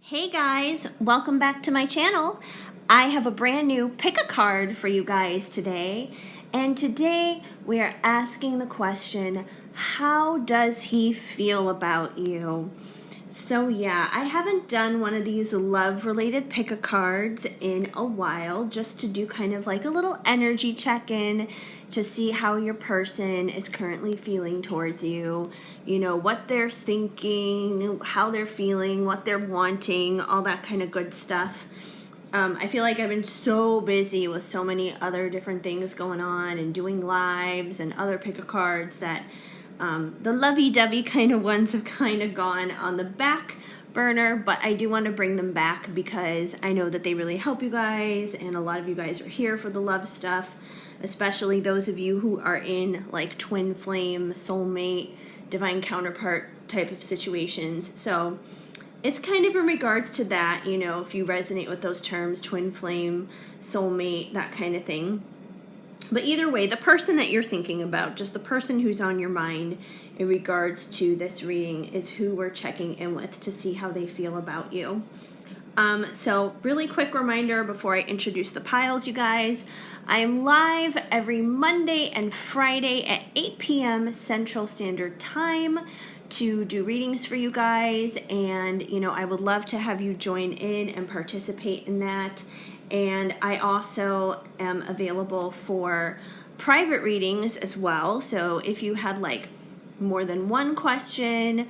Hey guys, welcome back to my channel. I have a brand new pick a card for you guys today. And today we are asking the question, how does he feel about you? So yeah, I haven't done one of these love-related pick a cards in a while, just to do kind of like a little energy check-in to see how your person is currently feeling towards you, you know, what they're thinking, how they're feeling, what they're wanting, all that kind of good stuff. I feel like I've been so busy with so many other different things going on and doing lives and other pick a cards that the lovey-dovey kind of ones have kind of gone on the back burner, but I do want to bring them back because I know that they really help you guys, and a lot of you guys are here for the love stuff, especially those of you who are in like twin flame, soulmate, divine counterpart type of situations. So it's kind of in regards to that, you know, if you resonate with those terms, twin flame, soulmate, that kind of thing. But either way, the person that you're thinking about, just the person who's on your mind in regards to this reading, is who we're checking in with to see how they feel about you. So really quick reminder before I introduce the piles, you guys. I am live every Monday and Friday at 8 p.m. Central Standard Time to do readings for you guys. And, you know, I would love to have you join in and participate in that. And I also am available for private readings as well. So if you had like more than one question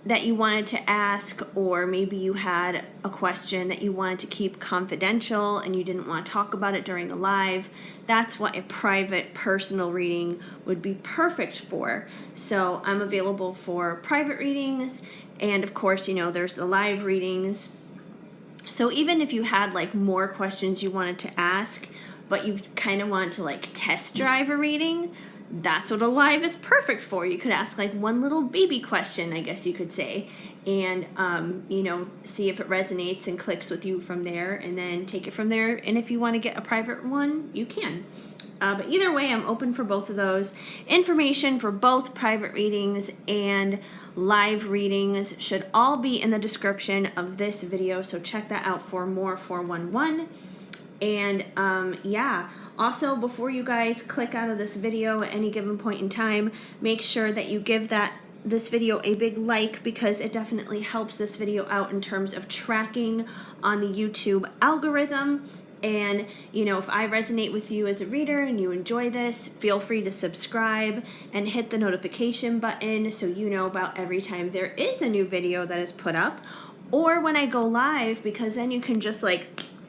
that you wanted to ask, or maybe you had a question that you wanted to keep confidential and you didn't want to talk about it during a live, that's what a private personal reading would be perfect for. So I'm available for private readings, and of course, you know, there's the live readings. So even if you had like more questions you wanted to ask, but you kind of wanted to like test drive a reading, that's what a live is perfect for. You could ask like one little baby question, I guess you could say, and you know, see if it resonates and clicks with you from there, and then take it from there. And if you want to get a private one, you can. But either way, I'm open for both of those. Information for both private readings and live readings should all be in the description of this video, so check that out for more 411. And yeah, also before you guys click out of this video at any given point in time, make sure that you give this video a big like, because it definitely helps this video out in terms of tracking on the YouTube algorithm. And, you know, if I resonate with you as a reader and you enjoy this, feel free to subscribe and hit the notification button so you know about every time there is a new video that is put up, or when I go live, because then you can just like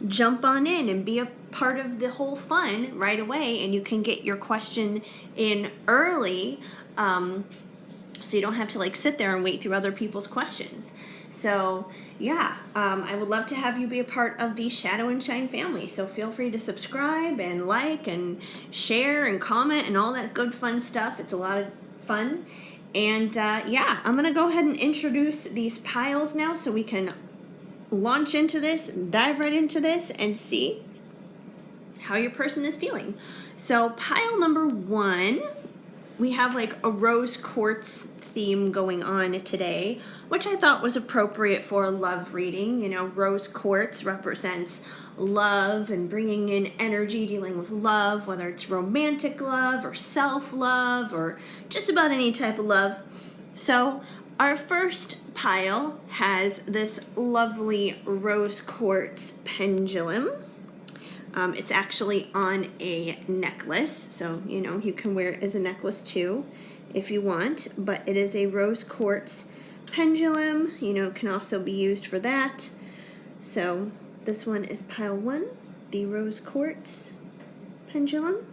jump on in and be a part of the whole fun right away, and you can get your question in early, so you don't have to like sit there and wait through other people's questions. So yeah, I would love to have you be a part of the Shadow and Shine family. So feel free to subscribe and like and share and comment and all that good fun stuff. It's a lot of fun. And yeah, I'm gonna go ahead and introduce these piles now so we can launch into this, dive right into this, and see how your person is feeling. So pile number one, we have like a rose quartz theme going on today, which I thought was appropriate for a love reading. You know, rose quartz represents love and bringing in energy, dealing with love, whether it's romantic love or self-love or just about any type of love. So our first pile has this lovely rose quartz pendulum. It's actually on a necklace, so you know you can wear it as a necklace too if you want, but it is a rose quartz pendulum. You know, it can also be used for that. So this one is pile one, the rose quartz pendulum,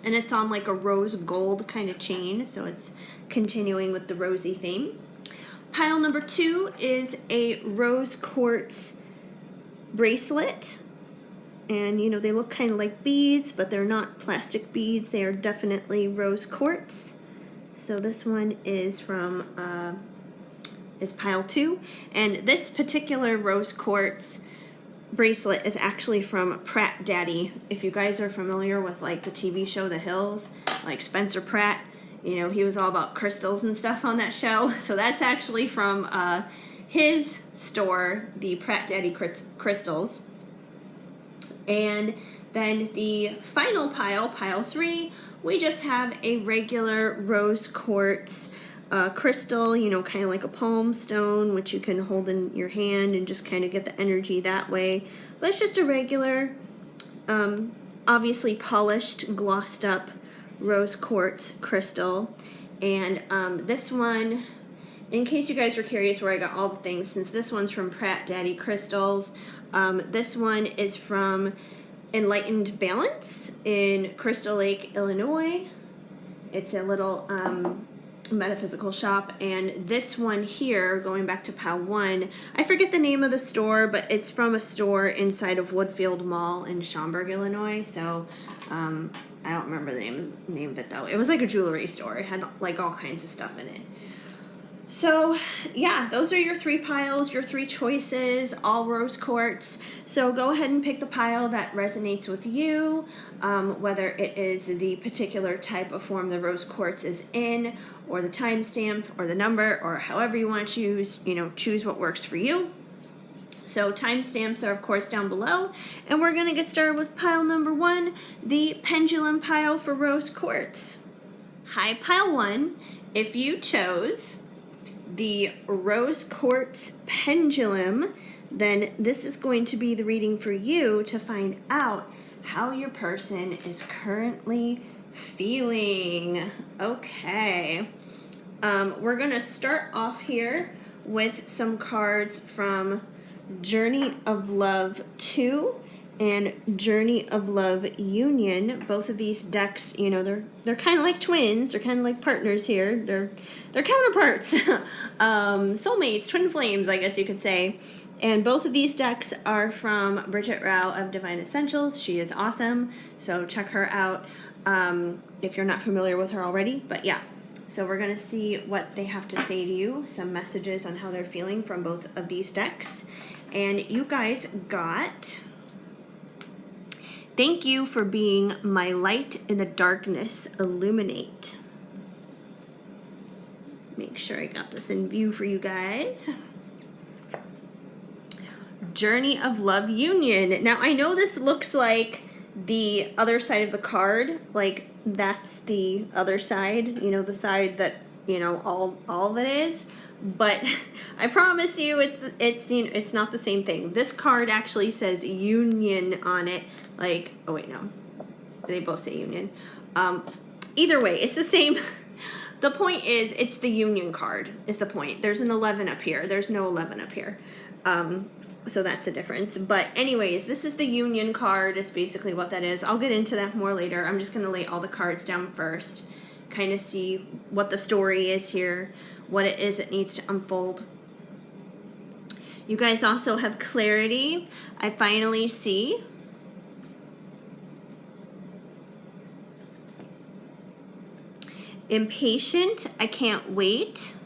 and it's on like a rose gold kind of chain, so it's continuing with the rosy theme. Pile number two is a rose quartz bracelet. And, you know, they look kind of like beads, but they're not plastic beads. They are definitely rose quartz. So this one is from, is pile two. And this particular rose quartz bracelet is actually from Pratt Daddy. If you guys are familiar with, like, the TV show The Hills, like Spencer Pratt, you know, he was all about crystals and stuff on that show. So that's actually from his store, the Pratt Daddy Crystals. And then the final pile, pile 3, we just have a regular rose quartz crystal, you know, kind of like a palm stone, which you can hold in your hand and just kind of get the energy that way. But it's just a regular, obviously polished, glossed up rose quartz crystal. And this one, in case you guys were curious where I got all the things, since this one's from Pratt Daddy Crystals, this one is from Enlightened Balance in Crystal Lake, Illinois. It's a little metaphysical shop. And this one here, going back to pile 1, I forget the name of the store, but it's from a store inside of Woodfield Mall in Schaumburg, Illinois. So I don't remember the name of it though. It was like a jewelry store. It had like all kinds of stuff in it. So yeah, those are your 3 piles, your 3 choices, all rose quartz. So go ahead and pick the pile that resonates with you, whether it is the particular type of form the rose quartz is in, or the timestamp, or the number, or however you want to choose, you know, choose what works for you. So timestamps are of course down below, and we're gonna get started with pile number 1, the pendulum pile for rose quartz. Hi, pile 1, if you chose the rose quartz pendulum, then this is going to be the reading for you to find out how your person is currently feeling. Okay, we're gonna start off here with some cards from Journey of Love 2 and Journey of Love Union. Both of these decks, you know, they're kind of like twins. They're kind of like partners here. They're counterparts, soulmates, twin flames, I guess you could say. And both of these decks are from Bridget Rao of Divine Essentials. She is awesome, so check her out if you're not familiar with her already. But yeah, so we're gonna see what they have to say to you. Some messages on how they're feeling from both of these decks. And you guys got, thank you for being my light in the darkness, illuminate. Make sure I got this in view for you guys. Journey of Love Union. Now I know this looks like the other side of the card, like that's the other side, you know, the side that, you know, all of it is. But I promise you it's not the same thing. This card actually says union on it. Like, oh wait, no. They both say union. Either way, it's the same. The point is, it's the union card is the point. There's an 11 up here. There's no 11 up here. So that's a difference. But anyways, this is the union card is basically what that is. I'll get into that more later. I'm just going to lay all the cards down first. Kind of see what the story is here. What it is that needs to unfold. You guys also have clarity. I finally see. Impatient. I can't wait.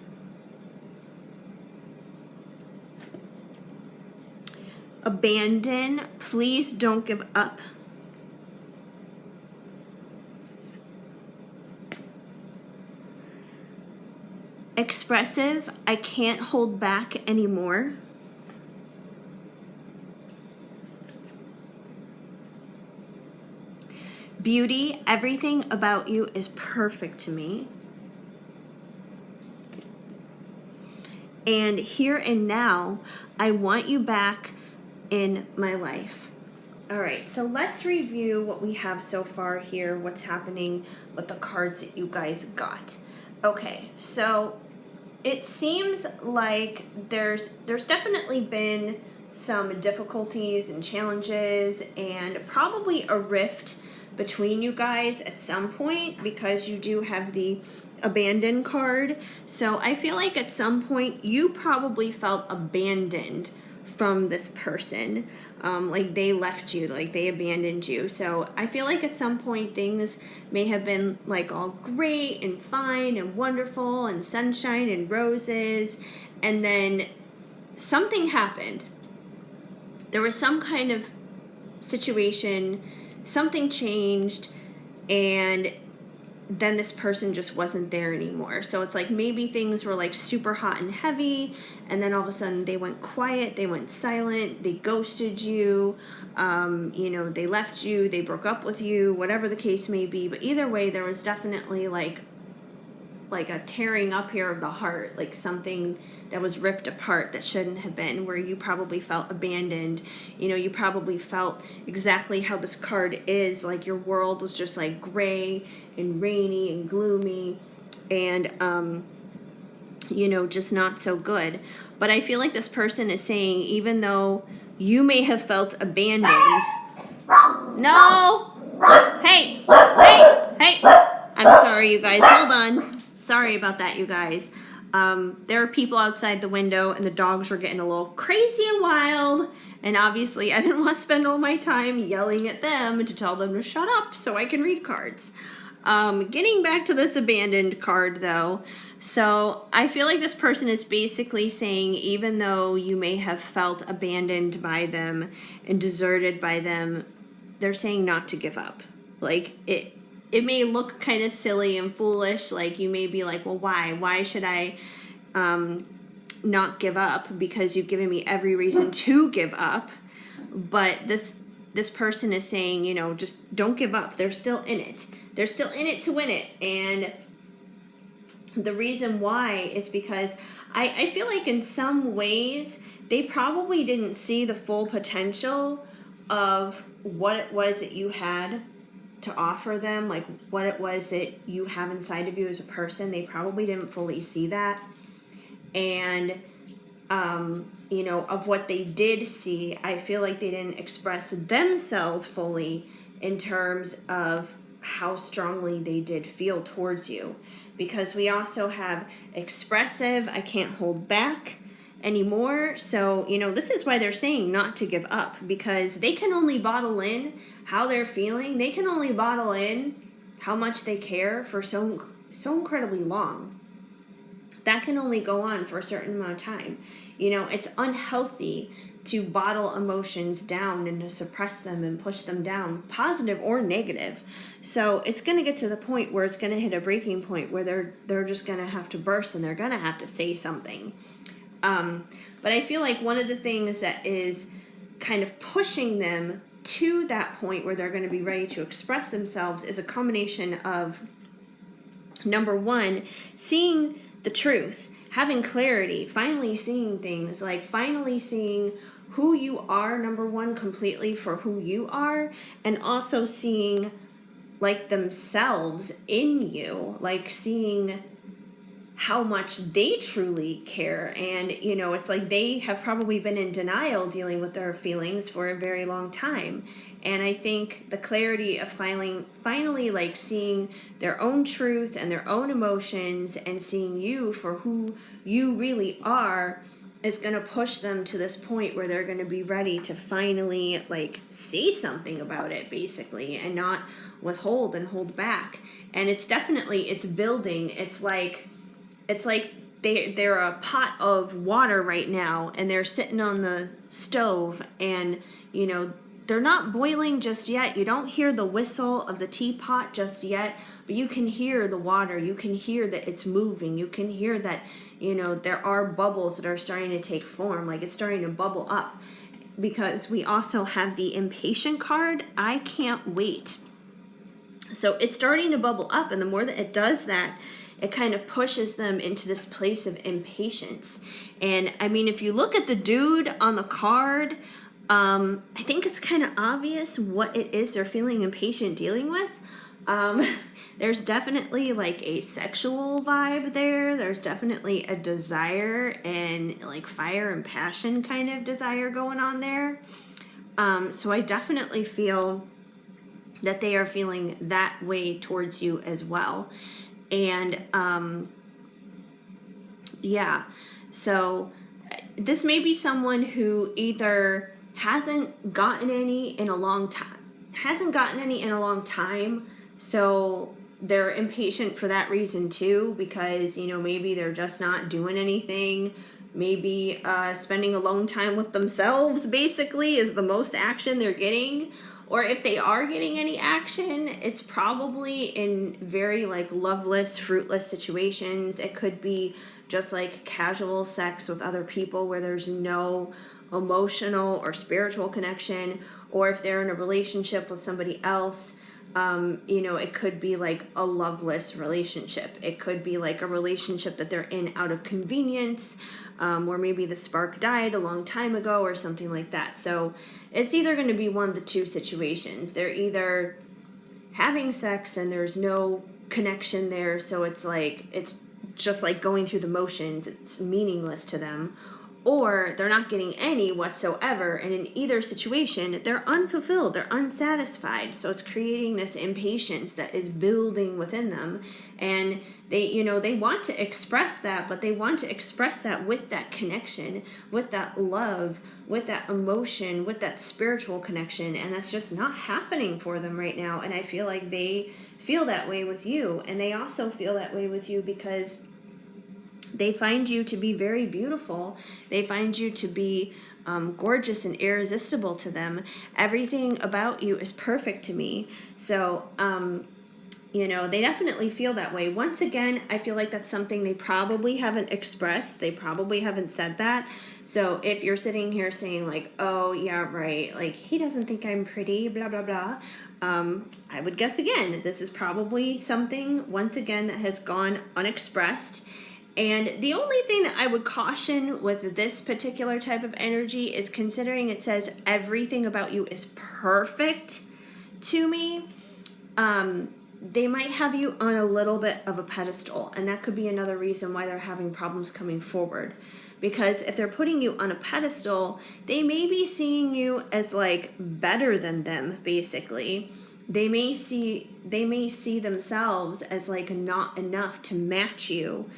Abandon. Please don't give up. Expressive. I can't hold back anymore. Beauty. Everything about you is perfect to me. And here and now, I want you back in my life. All right, so let's review what we have so far here, what's happening with the cards that you guys got. Okay, so it seems like there's definitely been some difficulties and challenges and probably a rift between you guys at some point because you do have the abandon card. So I feel like at some point you probably felt abandoned from this person. Like they left you, like they abandoned you. So I feel like at some point things may have been like all great and fine and wonderful and sunshine and roses, and then something happened. There was some kind of situation, something changed, and then this person just wasn't there anymore. So it's like maybe things were like super hot and heavy, and then all of a sudden they went quiet, they went silent, they ghosted you, they left you, they broke up with you, whatever the case may be. But either way, there was definitely like a tearing up here of the heart, like something that was ripped apart that shouldn't have been, where you probably felt abandoned. You probably felt exactly how this card is, like your world was just like gray and rainy and gloomy and just not so good. But I feel like this person is saying, even though you may have felt abandoned, no, hey, I'm sorry, you guys, hold on. Sorry about that, you guys. There are people outside the window, and the dogs were getting a little crazy and wild, and obviously I didn't want to spend all my time yelling at them to tell them to shut up so I can read cards. Getting back to this abandoned card, though, so I feel like this person is basically saying, even though you may have felt abandoned by them and deserted by them, they're saying not to give up. Like, it may look kind of silly and foolish, like you may be like, well, why should I not give up, because you've given me every reason to give up. But this person is saying, just don't give up. They're still in it. They're still in it to win it. And the reason why is because I feel like in some ways they probably didn't see the full potential of what it was that you had to offer them, like what it was that you have inside of you as a person. They probably didn't fully see that. And, of what they did see, I feel like they didn't express themselves fully in terms of how strongly they did feel towards you. Because we also have expressive, I can't hold back anymore. So, this is why they're saying not to give up, because they can only bottle in how they're feeling. They can only bottle in how much they care for so incredibly long. That can only go on for a certain amount of time. It's unhealthy to bottle emotions down and to suppress them and push them down, positive or negative. So it's going to get to the point where it's going to hit a breaking point where they're just going to have to burst, and they're going to have to say something. But I feel like one of the things that is kind of pushing them to that point where they're going to be ready to express themselves is a combination of, number one, seeing the truth, having clarity, finally seeing things, like finally seeing who you are, number one, completely for who you are, and also seeing like themselves in you, like seeing how much they truly care. And it's like they have probably been in denial dealing with their feelings for a very long time. And I think the clarity of finally like seeing their own truth and their own emotions and seeing you for who you really are is going to push them to this point where they're going to be ready to finally like say something about it, basically, and not withhold and hold back. And it's building. It's like they're a pot of water right now, and they're sitting on the stove, and they're not boiling just yet. You don't hear the whistle of the teapot just yet, but you can hear the water. You can hear that it's moving. You can hear that there are bubbles that are starting to take form, like it's starting to bubble up. Because we also have the impatient card. I can't wait. So it's starting to bubble up, and the more that it does that, it kind of pushes them into this place of impatience. And I mean, if you look at the dude on the card, I think it's kind of obvious what it is they're feeling impatient dealing with. There's definitely like a sexual vibe there. There's definitely a desire and like fire and passion kind of desire going on there. So I definitely feel that they are feeling that way towards you as well. And so this may be someone who either hasn't gotten any in a long time, so they're impatient for that reason too, because maybe they're just not doing anything. Maybe spending alone time with themselves basically is the most action they're getting. or if they are getting any action, it's probably in very like loveless, fruitless situations. It could be just like casual sex with other people where there's no emotional or spiritual connection, or if they're in a relationship with somebody else, it could be like a loveless relationship. It could be like a relationship that they're in out of convenience, or maybe the spark died a long time ago or something like that. So it's either going to be one of the two situations. They're either having sex and there's no connection there, so it's just like going through the motions, it's meaningless to them, or they're not getting any whatsoever, and in either situation they're unfulfilled, they're unsatisfied. So it's creating this impatience that is building within them, and they want to express that, but they want to express that with that connection, with that love, with that emotion, with that spiritual connection, and that's just not happening for them right now. And I feel like they feel that way with you, and they also feel that way with you because they find you to be very beautiful. They find you to be gorgeous and irresistible to them. Everything about you is perfect to me. So, they definitely feel that way. Once again, I feel like that's something they probably haven't expressed. They probably haven't said that. So if you're sitting here saying like, oh, yeah, right, like he doesn't think I'm pretty, blah, blah, blah. I would guess again, this is probably something, once again, that has gone unexpressed. And the only thing that I would caution with this particular type of energy is considering it says everything about you is perfect to me. They might have you on a little bit of a pedestal, and that could be another reason why they're having problems coming forward. Because if they're putting you on a pedestal, they may be seeing you as like better than them, basically. They may see themselves as like not enough to match you.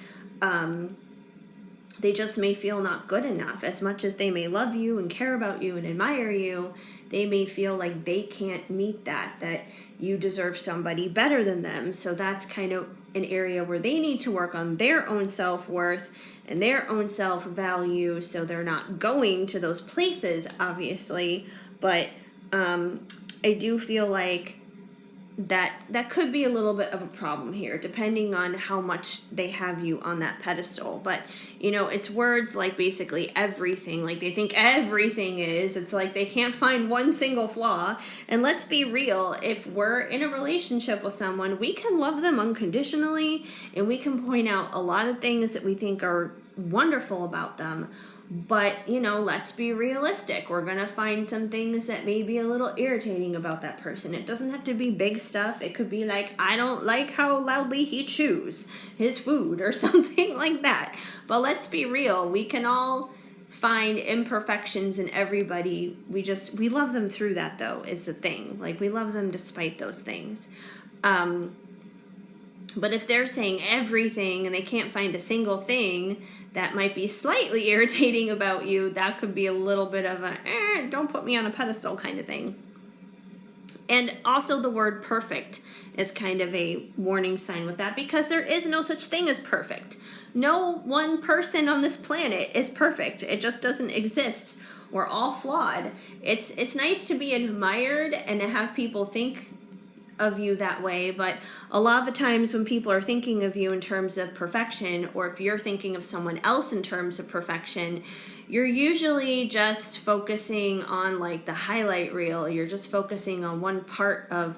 They just may feel not good enough. As much as they may love you and care about you and admire you, they may feel like they can't meet that you deserve somebody better than them. So that's kind of an area where they need to work on their own self-worth and their own self-value, so they're not going to those places, obviously. But I do feel like that could be a little bit of a problem here, depending on how much they have you on that pedestal. But it's words like basically everything, like they think everything is, it's like they can't find one single flaw. And let's be real, if we're in a relationship with someone, we can love them unconditionally, and we can point out a lot of things that we think are wonderful about them. But, let's be realistic. We're going to find some things that may be a little irritating about that person. It doesn't have to be big stuff. It could be like, I don't like how loudly he chews his food or something like that. But let's be real. We can all find imperfections in everybody. We love them through that, though, is the thing. Like, we love them despite those things. But if they're saying everything and they can't find a single thing that might be slightly irritating about you, that could be a little bit of a, don't put me on a pedestal kind of thing. And also the word perfect is kind of a warning sign with that, because there is no such thing as perfect. No one person on this planet is perfect. It just doesn't exist. We're all flawed. It's nice to be admired and to have people think of you that way, but a lot of the times when people are thinking of you in terms of perfection, or if you're thinking of someone else in terms of perfection, you're usually just focusing on like the highlight reel. You're just focusing on one part of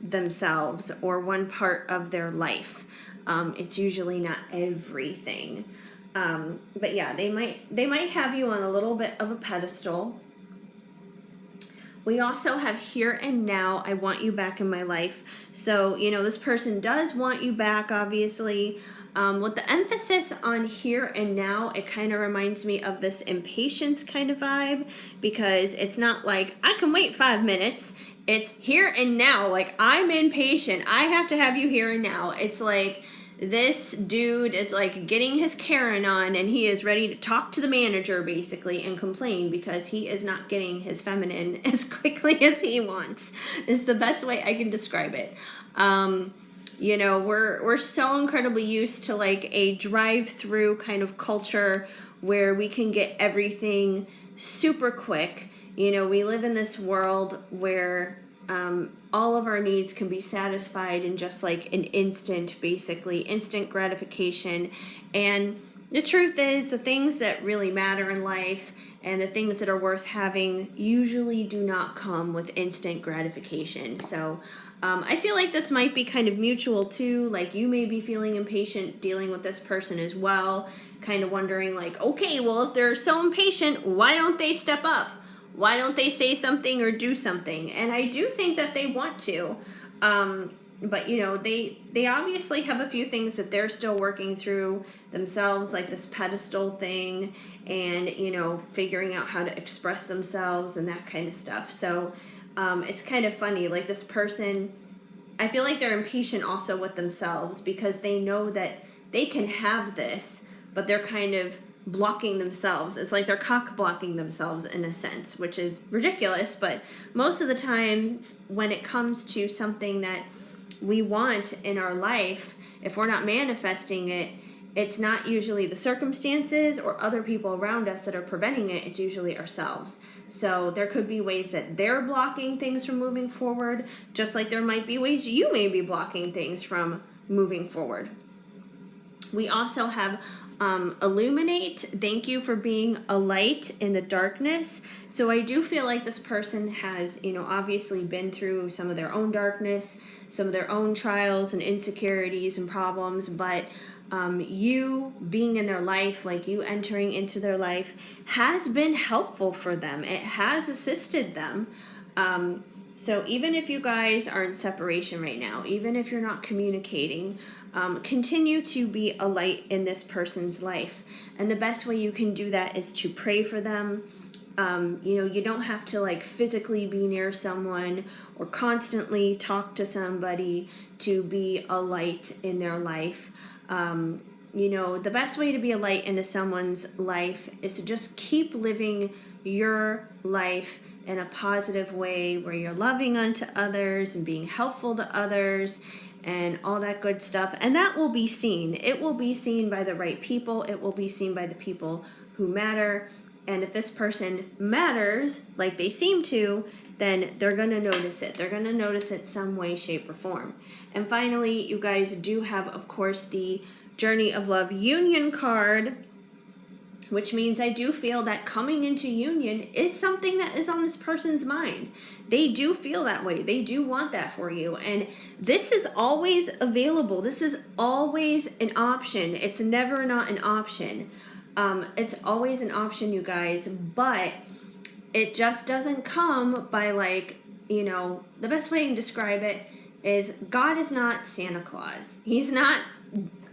themselves or one part of their life. It's usually not everything. But yeah, they might have you on a little bit of a pedestal. We also have here and now, I want you back in my life. So, this person does want you back, obviously. With the emphasis on here and now, it kind of reminds me of this impatience kind of vibe, because it's not like, I can wait 5 minutes. It's here and now. Like, I'm impatient. I have to have you here and now. It's like, this dude is like getting his Karen on, and he is ready to talk to the manager basically and complain because he is not getting his feminine as quickly as he wants. Is the best way I can describe it. We're so incredibly used to like a drive-through kind of culture where we can get everything super quick. We live in this world where all of our needs can be satisfied in just like an instant, basically, instant gratification. And the truth is, the things that really matter in life and the things that are worth having usually do not come with instant gratification. So I feel like this might be kind of mutual too. Like, you may be feeling impatient dealing with this person as well, kind of wondering like, okay, well, if they're so impatient, why don't they step up? Why don't they say something or do something? And I do think that they want to. But they obviously have a few things that they're still working through themselves, like this pedestal thing, and figuring out how to express themselves and that kind of stuff. So it's kind of funny, like this person, I feel like they're impatient also with themselves because they know that they can have this, but they're kind of blocking themselves. It's like they're cock blocking themselves in a sense, which is ridiculous. But most of the times when it comes to something that we want in our life, if we're not manifesting it, it's not usually the circumstances or other people around us that are preventing it. It's usually ourselves. So there could be ways that they're blocking things from moving forward, just like there might be ways you may be blocking things from moving forward. We also have illuminate. Thank you for being a light in the darkness. So I do feel like this person has, obviously been through some of their own darkness, some of their own trials and insecurities and problems, but you being in their life, like you entering into their life, has been helpful for them. It has assisted them. So even if you guys are in separation right now, even if you're not communicating, continue to be a light in this person's life. And the best way you can do that is to pray for them. You don't have to like physically be near someone or constantly talk to somebody to be a light in their life. The best way to be a light into someone's life is to just keep living your life in a positive way where you're loving unto others and being helpful to others and all that good stuff. And that will be seen. It will be seen by the right people. It will be seen by the people who matter. And if this person matters, like they seem to, then they're going to notice it. They're going to notice it some way, shape, or form. And finally, you guys do have, of course, the Journey of Love Union card, which means I do feel that coming into union is something that is on this person's mind. They do feel that way. They do want that for you. And this is always available. This is always an option. It's never not an option. It's always an option, you guys. But it just doesn't come by the best way I can describe it is God is not Santa Claus. He's not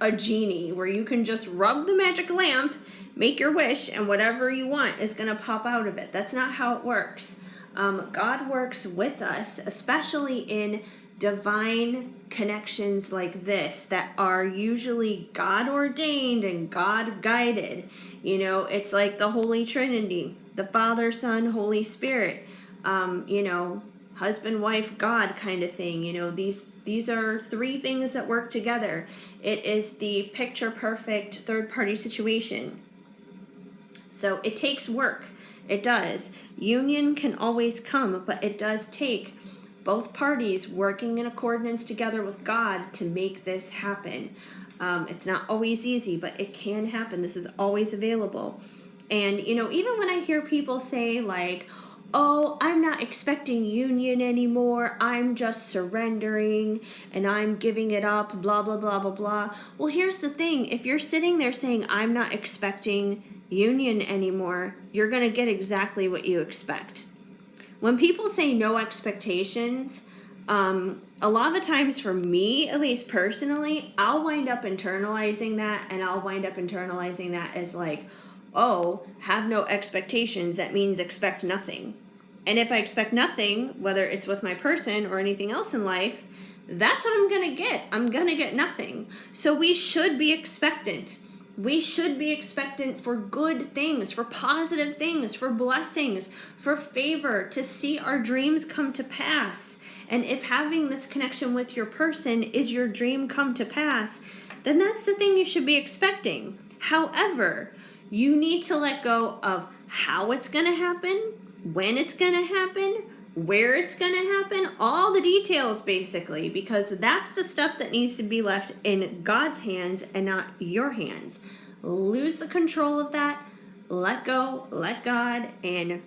a genie where you can just rub the magic lamp, make your wish, and whatever you want is going to pop out of it. That's not how it works. God works with us, especially in divine connections like this that are usually God ordained and God guided. It's like the Holy Trinity, the Father, Son, Holy Spirit, husband, wife, God kind of thing. These are three things that work together. It is the picture perfect third party situation. So it takes work. It does. Union can always come, but it does take both parties working in accordance together with God to make this happen. It's not always easy, but it can happen. This is always available. And, even when I hear people say like, oh, I'm not expecting union anymore, I'm just surrendering and I'm giving it up, blah, blah, blah, blah, blah. Well, here's the thing. If you're sitting there saying, I'm not expecting union anymore, you're going to get exactly what you expect. When people say no expectations, a lot of the times for me, at least personally, I'll wind up internalizing that, and I'll wind up internalizing that as like, oh, have no expectations, that means expect nothing. And if I expect nothing, whether it's with my person or anything else in life, that's what I'm going to get. I'm going to get nothing. So we should be expectant. We should be expectant for good things, for positive things, for blessings, for favor, to see our dreams come to pass. And if having this connection with your person is your dream come to pass, then that's the thing you should be expecting. However, you need to let go of how it's going to happen when it's going to happen, where it's going to happen, all the details basically, because that's the stuff that needs to be left in God's hands and not your hands. Lose the control of that, let go, let God, and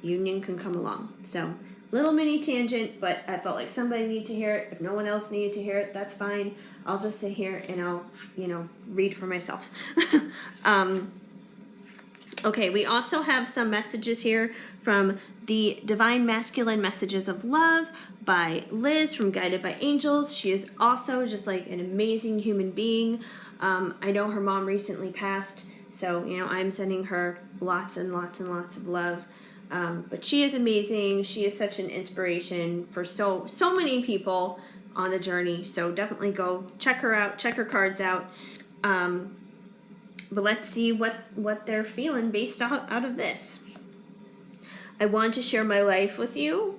union can come along. So, little mini tangent, but I felt like somebody needed to hear it. If no one else needed to hear it, that's fine. I'll just sit here and I'll, read for myself. Okay, we also have some messages here from the Divine Masculine Messages of Love by Liz from Guided by Angels. She is also just like an amazing human being. I know her mom recently passed, so, I'm sending her lots and lots and lots of love. But she is amazing. She is such an inspiration for so many people on the journey. So definitely go check her out, check her cards out. But let's see what they're feeling based out of this. I want to share my life with you,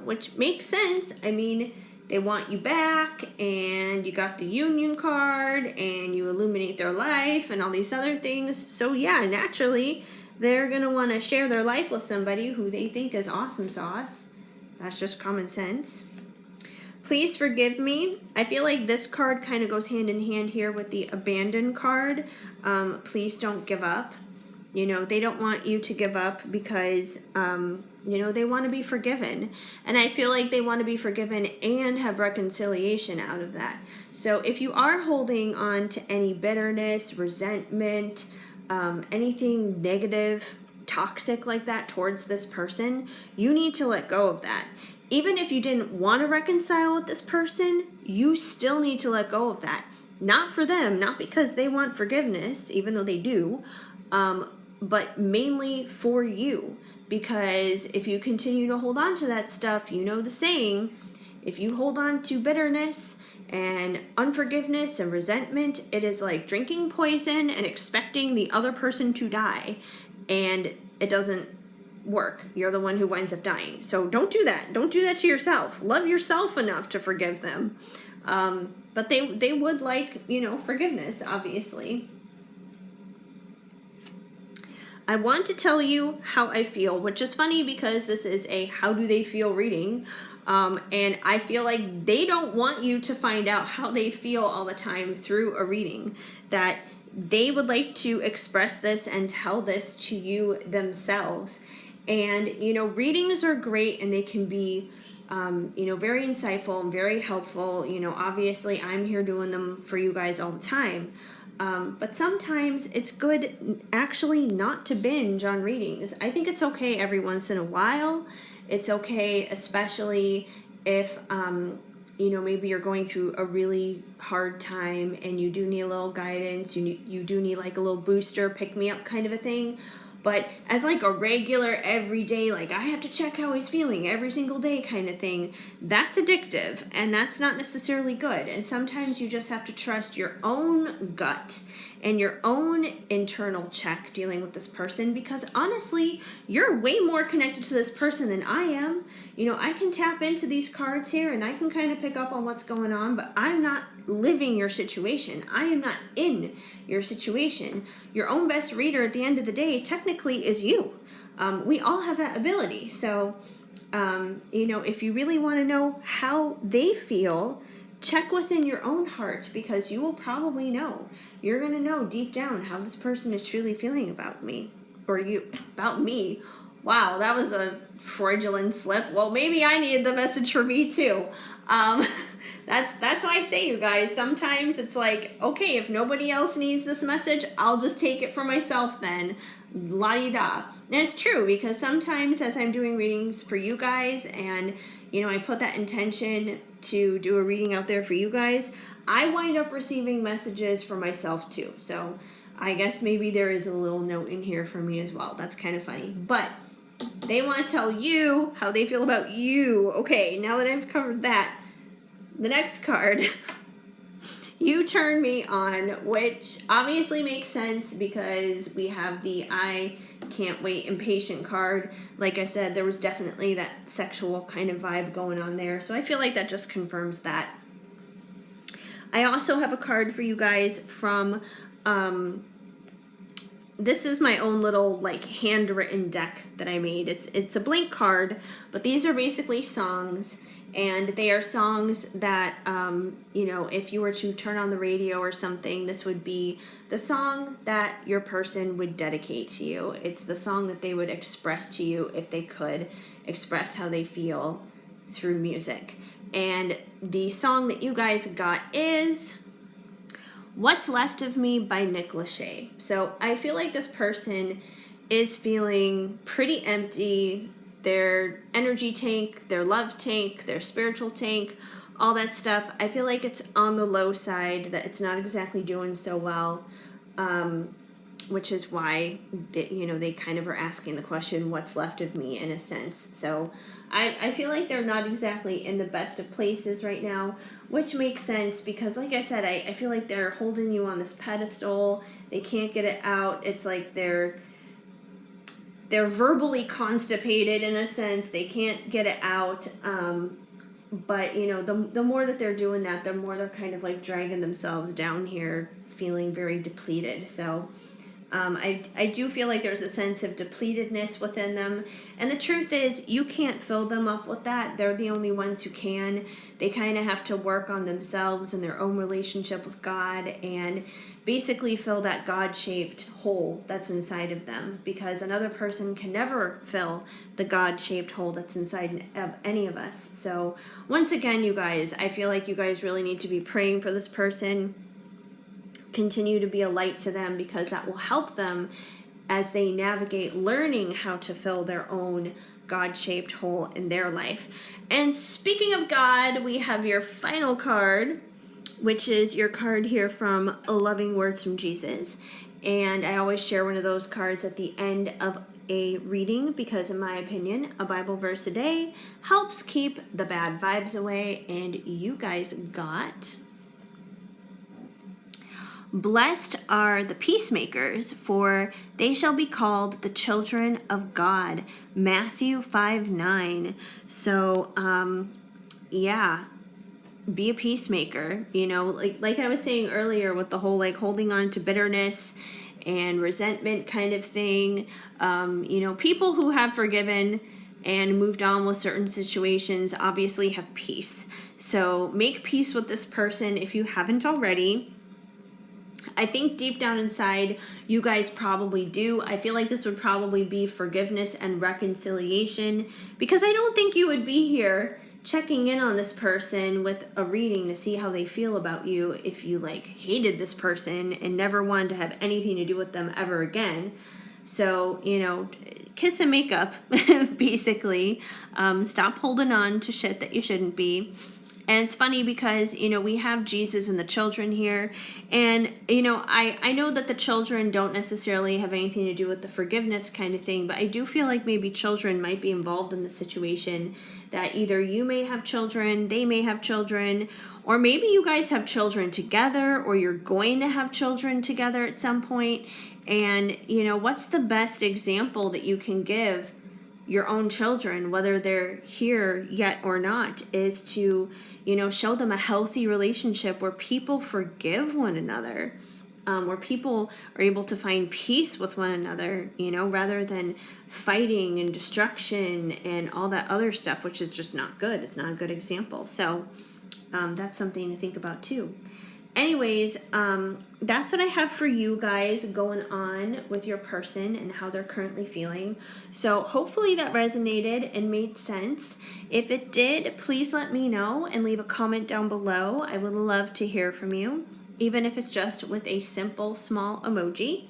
which makes sense. I mean, they want you back, and you got the union card, and you illuminate their life, and all these other things. So yeah, naturally, they're going to want to share their life with somebody who they think is awesome sauce. That's just common sense. Please forgive me. I feel like this card kind of goes hand in hand here with the abandon card. Please don't give up. They don't want you to give up because, they want to be forgiven. And I feel like they want to be forgiven and have reconciliation out of that. So if you are holding on to any bitterness, resentment, anything negative, toxic like that towards this person, you need to let go of that. Even if you didn't want to reconcile with this person, you still need to let go of that. Not for them, not because they want forgiveness, even though they do, but mainly for you. Because if you continue to hold on to that stuff, you know the saying, if you hold on to bitterness and unforgiveness and resentment, it is like drinking poison and expecting the other person to die. And it doesn't work. You're the one who winds up dying. So don't do that. Don't do that to yourself. Love yourself enough to forgive them. But they would like, forgiveness, obviously. I want to tell you how I feel, which is funny because this is a how do they feel reading. And I feel like they don't want you to find out how they feel all the time through a reading. That they would like to express this and tell this to you themselves. And, readings are great and they can be, very insightful and very helpful. Obviously I'm here doing them for you guys all the time. But sometimes it's good actually not to binge on readings. I think it's okay every once in a while. It's okay, especially if, maybe you're going through a really hard time and you do need a little guidance. You do need like a little booster, pick me up kind of a thing. But as like a regular everyday, like I have to check how he's feeling every single day kind of thing, that's addictive and that's not necessarily good. And sometimes you just have to trust your own gut and your own internal check dealing with this person, because honestly, you're way more connected to this person than I am. I can tap into these cards here and I can kind of pick up on what's going on, but I'm not living your situation. I am not in your situation. Your own best reader at the end of the day technically is you. We all have that ability. So, if you really want to know how they feel, check within your own heart, because you will probably know. You're going to know deep down how this person is truly feeling about me. Or about me. Wow, that was a fraudulent slip. Well, maybe I needed the message for me too. That's why I say, you guys, sometimes it's like, okay, if nobody else needs this message, I'll just take it for myself then. La-di-da. And it's true, because sometimes as I'm doing readings for you guys and, I put that intention to do a reading out there for you guys, I wind up receiving messages for myself too. So I guess maybe there is a little note in here for me as well. That's kind of funny. But they want to tell you how they feel about you. Okay, now that I've covered that, the next card, you turn me on, which obviously makes sense because we have the I can't wait impatient card. Like I said, there was definitely that sexual kind of vibe going on there. So I feel like that just confirms that. I also have a card for you guys from this is my own little like handwritten deck that I made. It's a blank card, but these are basically songs, and they are songs that you know, if you were to turn on the radio or something, this would be the song that your person would dedicate to you. It's the song that they would express to you if they could express how they feel through music. And the song that you guys got is What's Left of Me by Nick Lachey. So I feel like this person is feeling pretty empty. Their energy tank, their love tank, their spiritual tank, all that stuff, I feel like it's on the low side, that it's not exactly doing so well, which is why they kind of are asking the question, what's left of me, in a sense. So I feel like they're not exactly in the best of places right now, which makes sense because, like I said, I feel like they're holding you on this pedestal. They can't get it out. It's like they're verbally constipated, in a sense. They can't get it out. But, you know, the more that they're doing that, the more they're kind of like dragging themselves down here, feeling very depleted. So I do feel like there's a sense of depletedness within them. And the truth is, you can't fill them up with that. They're the only ones who can. They kind of have to work on themselves and their own relationship with God and basically fill that God-shaped hole that's inside of them, because another person can never fill the God-shaped hole that's inside of any of us. So once again, you guys, I feel like you guys really need to be praying for this person. Continue to be a light to them, because that will help them as they navigate learning how to fill their own God-shaped hole in their life. And speaking of God, we have your final card, which is your card here from Loving Words from Jesus. And I always share one of those cards at the end of a reading because, in my opinion, a Bible verse a day helps keep the bad vibes away. And you guys got... Blessed are the peacemakers, for they shall be called the children of God. Matthew 5:9. So, yeah, be a peacemaker. You know, like I was saying earlier with the whole like holding on to bitterness and resentment kind of thing. You know, people who have forgiven and moved on with certain situations obviously have peace. So make peace with this person if you haven't already. I think deep down inside, you guys probably do. I feel like this would probably be forgiveness and reconciliation, because I don't think you would be here checking in on this person with a reading to see how they feel about you if you like hated this person and never wanted to have anything to do with them ever again. So, you know, kiss and make up, basically. Stop holding on to shit that you shouldn't be. And it's funny because, you know, we have Jesus and the children here. And, you know, I know that the children don't necessarily have anything to do with the forgiveness kind of thing, but I do feel like maybe children might be involved in the situation, that either you may have children, they may have children, or maybe you guys have children together, or you're going to have children together at some point. And, you know, what's the best example that you can give your own children, whether they're here yet or not, is to, you know, show them a healthy relationship where people forgive one another, where people are able to find peace with one another, you know, rather than fighting and destruction and all that other stuff, which is just not good. It's not a good example. So that's something to think about too. Anyways, that's what I have for you guys going on with your person and how they're currently feeling. So hopefully that resonated and made sense. If it did, please let me know and leave a comment down below. I would love to hear from you, even if it's just with a simple small emoji.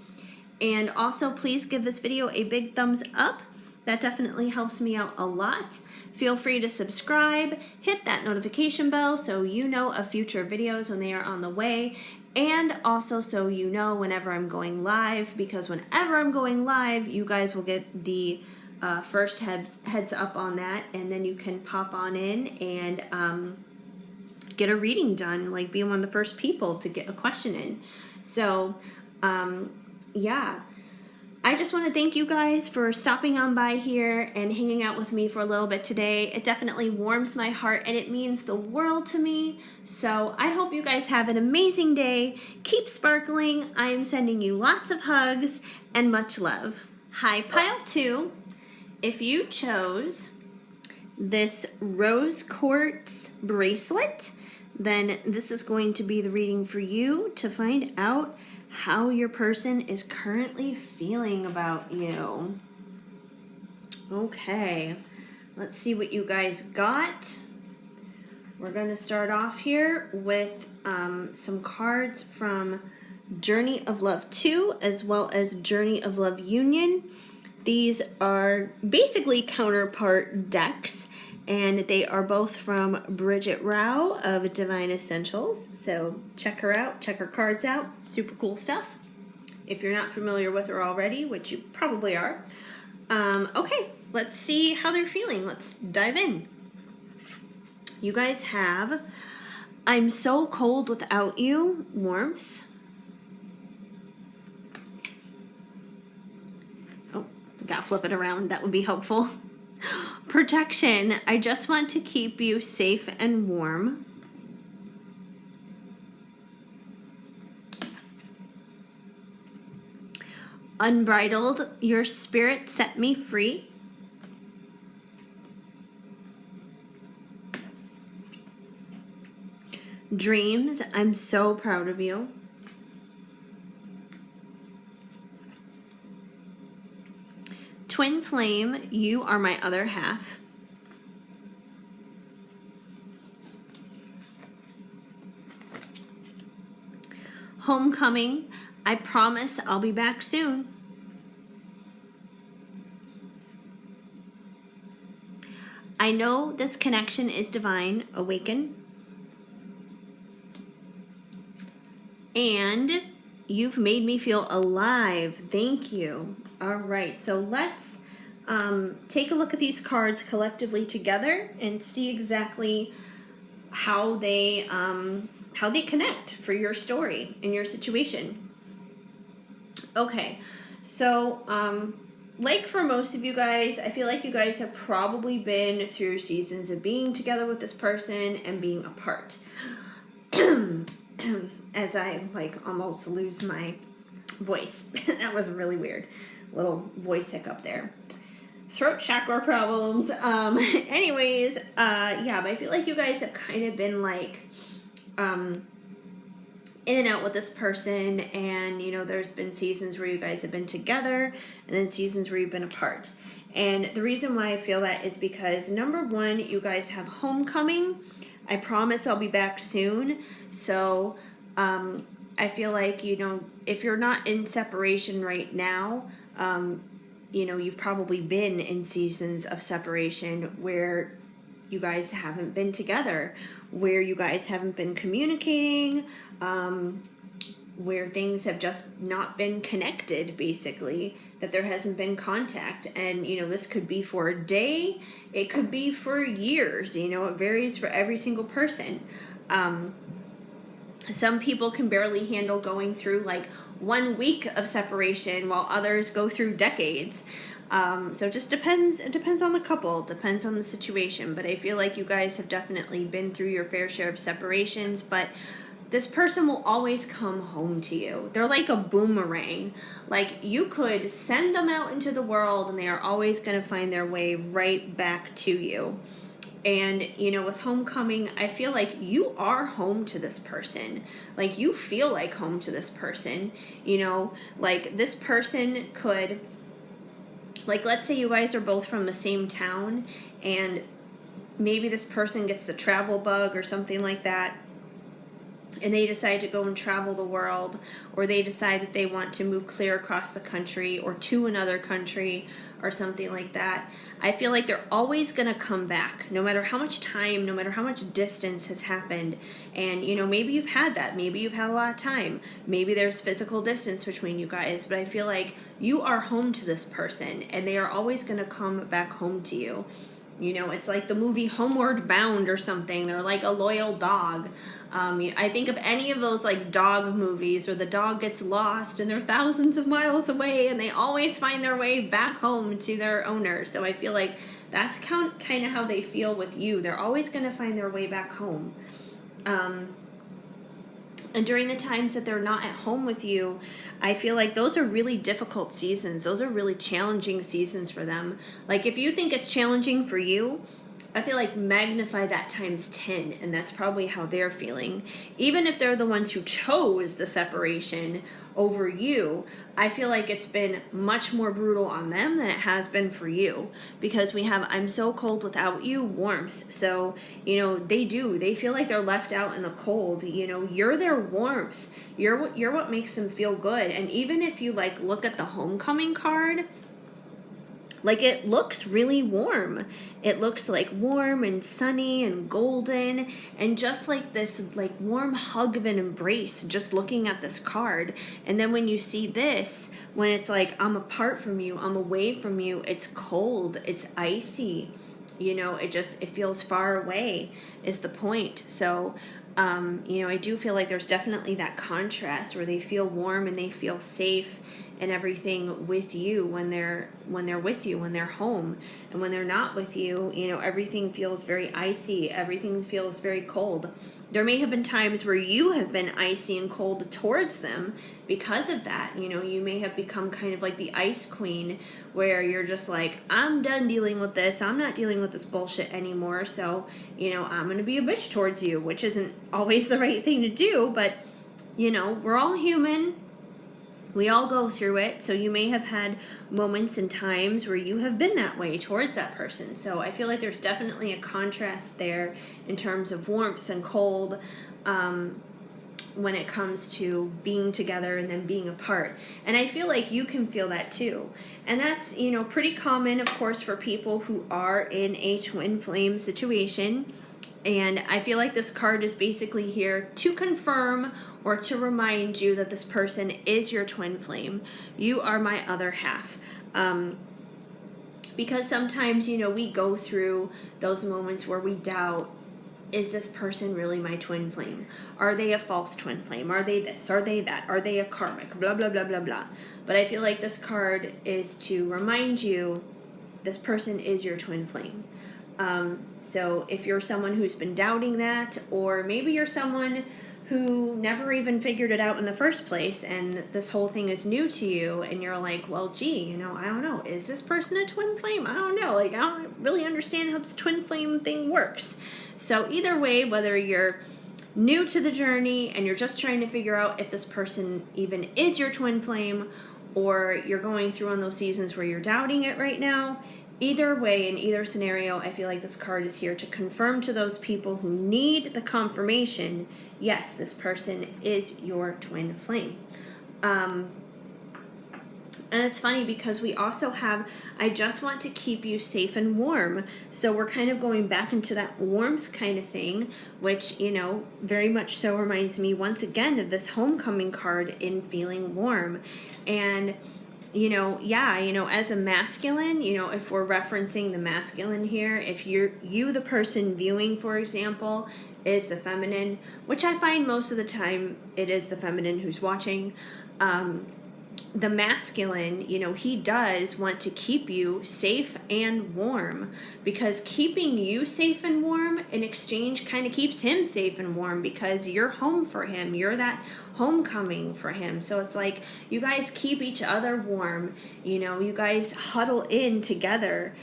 And also, please give this video a big thumbs up. That definitely helps me out a lot. Feel free to subscribe, hit that notification bell so you know of future videos when they are on the way, and also so you know whenever I'm going live, because whenever I'm going live, you guys will get the first heads up on that, and then you can pop on in and get a reading done, like be one of the first people to get a question in. So, yeah. I just want to thank you guys for stopping on by here and hanging out with me for a little bit today. It definitely warms my heart and it means the world to me. So I hope you guys have an amazing day. Keep sparkling. I am sending you lots of hugs and much love. Hi, Pile 2. If you chose this rose quartz bracelet, then this is going to be the reading for you to find out how your person is currently feeling about you. Okay, let's see what you guys got. We're going to start off here with some cards from Journey of Love 2 as well as Journey of Love Union. These are basically counterpart decks, and they are both from Bridget Rao of Divine Essentials. So check her out, check her cards out. Super cool stuff. If you're not familiar with her already, which you probably are. Okay, let's see how they're feeling. Let's dive in. You guys have I'm so cold without you, warmth. Gotta flip it around, that would be helpful. Protection, I just want to keep you safe and warm. Unbridled, your spirit set me free. Dreams, I'm so proud of you. Twin flame, you are my other half. Homecoming, I promise I'll be back soon. I know this connection is divine, awaken. And you've made me feel alive, thank you. All right, so let's take a look at these cards collectively together and see exactly how they connect for your story and your situation. Okay, so like for most of you guys, I feel like you guys have probably been through seasons of being together with this person and being apart. As I almost lose my voice. That was really weird. Little voice hiccup there. Throat chakra problems. Anyways, yeah, but I feel like you guys have kind of been in and out with this person, and there's been seasons where you guys have been together and then seasons where you've been apart. And the reason why I feel that is because number one, you guys have homecoming. I promise I'll be back soon. So I feel like, if you're not in separation right now, you've probably been in seasons of separation where you guys haven't been together, where you guys haven't been communicating, where things have just not been connected, basically, that there hasn't been contact. And, this could be for a day, it could be for years, it varies for every single person. Some people can barely handle going through 1 week of separation while others go through decades. So it just depends. It depends on the couple, depends on the situation. But I feel like you guys have definitely been through your fair share of separations, but this person will always come home to you. They're like a boomerang. You could send them out into the world and they are always going to find their way right back to you. And, with homecoming, I feel like you are home to this person. You feel like home to this person. This person could, let's say you guys are both from the same town, and maybe this person gets the travel bug or something like that, and they decide to go and travel the world, or they decide that they want to move clear across the country or to another country or something like that. I feel like they're always going to come back, no matter how much time, no matter how much distance has happened. And, maybe you've had that. Maybe you've had a lot of time. Maybe there's physical distance between you guys. But I feel like you are home to this person, and they are always going to come back home to you. It's like the movie Homeward Bound or something. They're like a loyal dog. I think of any of those like dog movies where the dog gets lost and they're thousands of miles away and they always find their way back home to their owner. So I feel like that's kind of how they feel with you. They're always going to find their way back home. And during the times that they're not at home with you, I feel like those are really difficult seasons. Those are really challenging seasons for them. Like if you think it's challenging for you, I feel like magnify that times 10, and that's probably how they're feeling. Even if they're the ones who chose the separation over you, I feel like it's been much more brutal on them than it has been for you, because we have I'm so cold without you warmth. So, they feel like they're left out in the cold. You're their warmth. You're what makes them feel good. And even if you like look at the homecoming card, like it looks really warm. It looks like warm and sunny and golden and just like this like warm hug of an embrace just looking at this card. And then when you see this, when it's like I'm apart from you, I'm away from you, it's cold, it's icy. It feels far away is the point. So I do feel like there's definitely that contrast where they feel warm and they feel safe and everything with you when they're with you, when they're home. And when they're not with you, everything feels very icy, everything feels very cold. There may have been times where you have been icy and cold towards them because of that. You may have become kind of like the ice queen, where you're just like, I'm done dealing with this, I'm not dealing with this bullshit anymore, so I'm gonna be a bitch towards you, which isn't always the right thing to do, but we're all human. We all go through it, so you may have had moments and times where you have been that way towards that person. So I feel like there's definitely a contrast there in terms of warmth and cold when it comes to being together and then being apart. And I feel like you can feel that too. And that's, pretty common, of course, for people who are in a twin flame situation. And I feel like this card is basically here to confirm or to remind you that this person is your twin flame. You are my other half. Because sometimes, we go through those moments where we doubt, is this person really my twin flame? Are they a false twin flame? Are they this? Are they that? Are they a karmic? Blah, blah, blah, blah, blah. But I feel like this card is to remind you this person is your twin flame. So if you're someone who's been doubting that, or maybe you're someone who never even figured it out in the first place, and this whole thing is new to you, and you're like, well, gee, I don't know, is this person a twin flame? I don't know, I don't really understand how this twin flame thing works. So either way, whether you're new to the journey and you're just trying to figure out if this person even is your twin flame, or you're going through on those seasons where you're doubting it right now, either way, in either scenario, I feel like this card is here to confirm to those people who need the confirmation, yes, this person is your twin flame. And it's funny because we also have, I just want to keep you safe and warm. So we're kind of going back into that warmth kind of thing, which, very much so reminds me once again of this homecoming card in feeling warm. And as a masculine, if we're referencing the masculine here, if you the person viewing, for example, is the feminine, which I find most of the time it is the feminine who's watching, the masculine, he does want to keep you safe and warm, because keeping you safe and warm in exchange kind of keeps him safe and warm, because you're home for him. You're that homecoming for him. So it's like you guys keep each other warm. You guys huddle in together.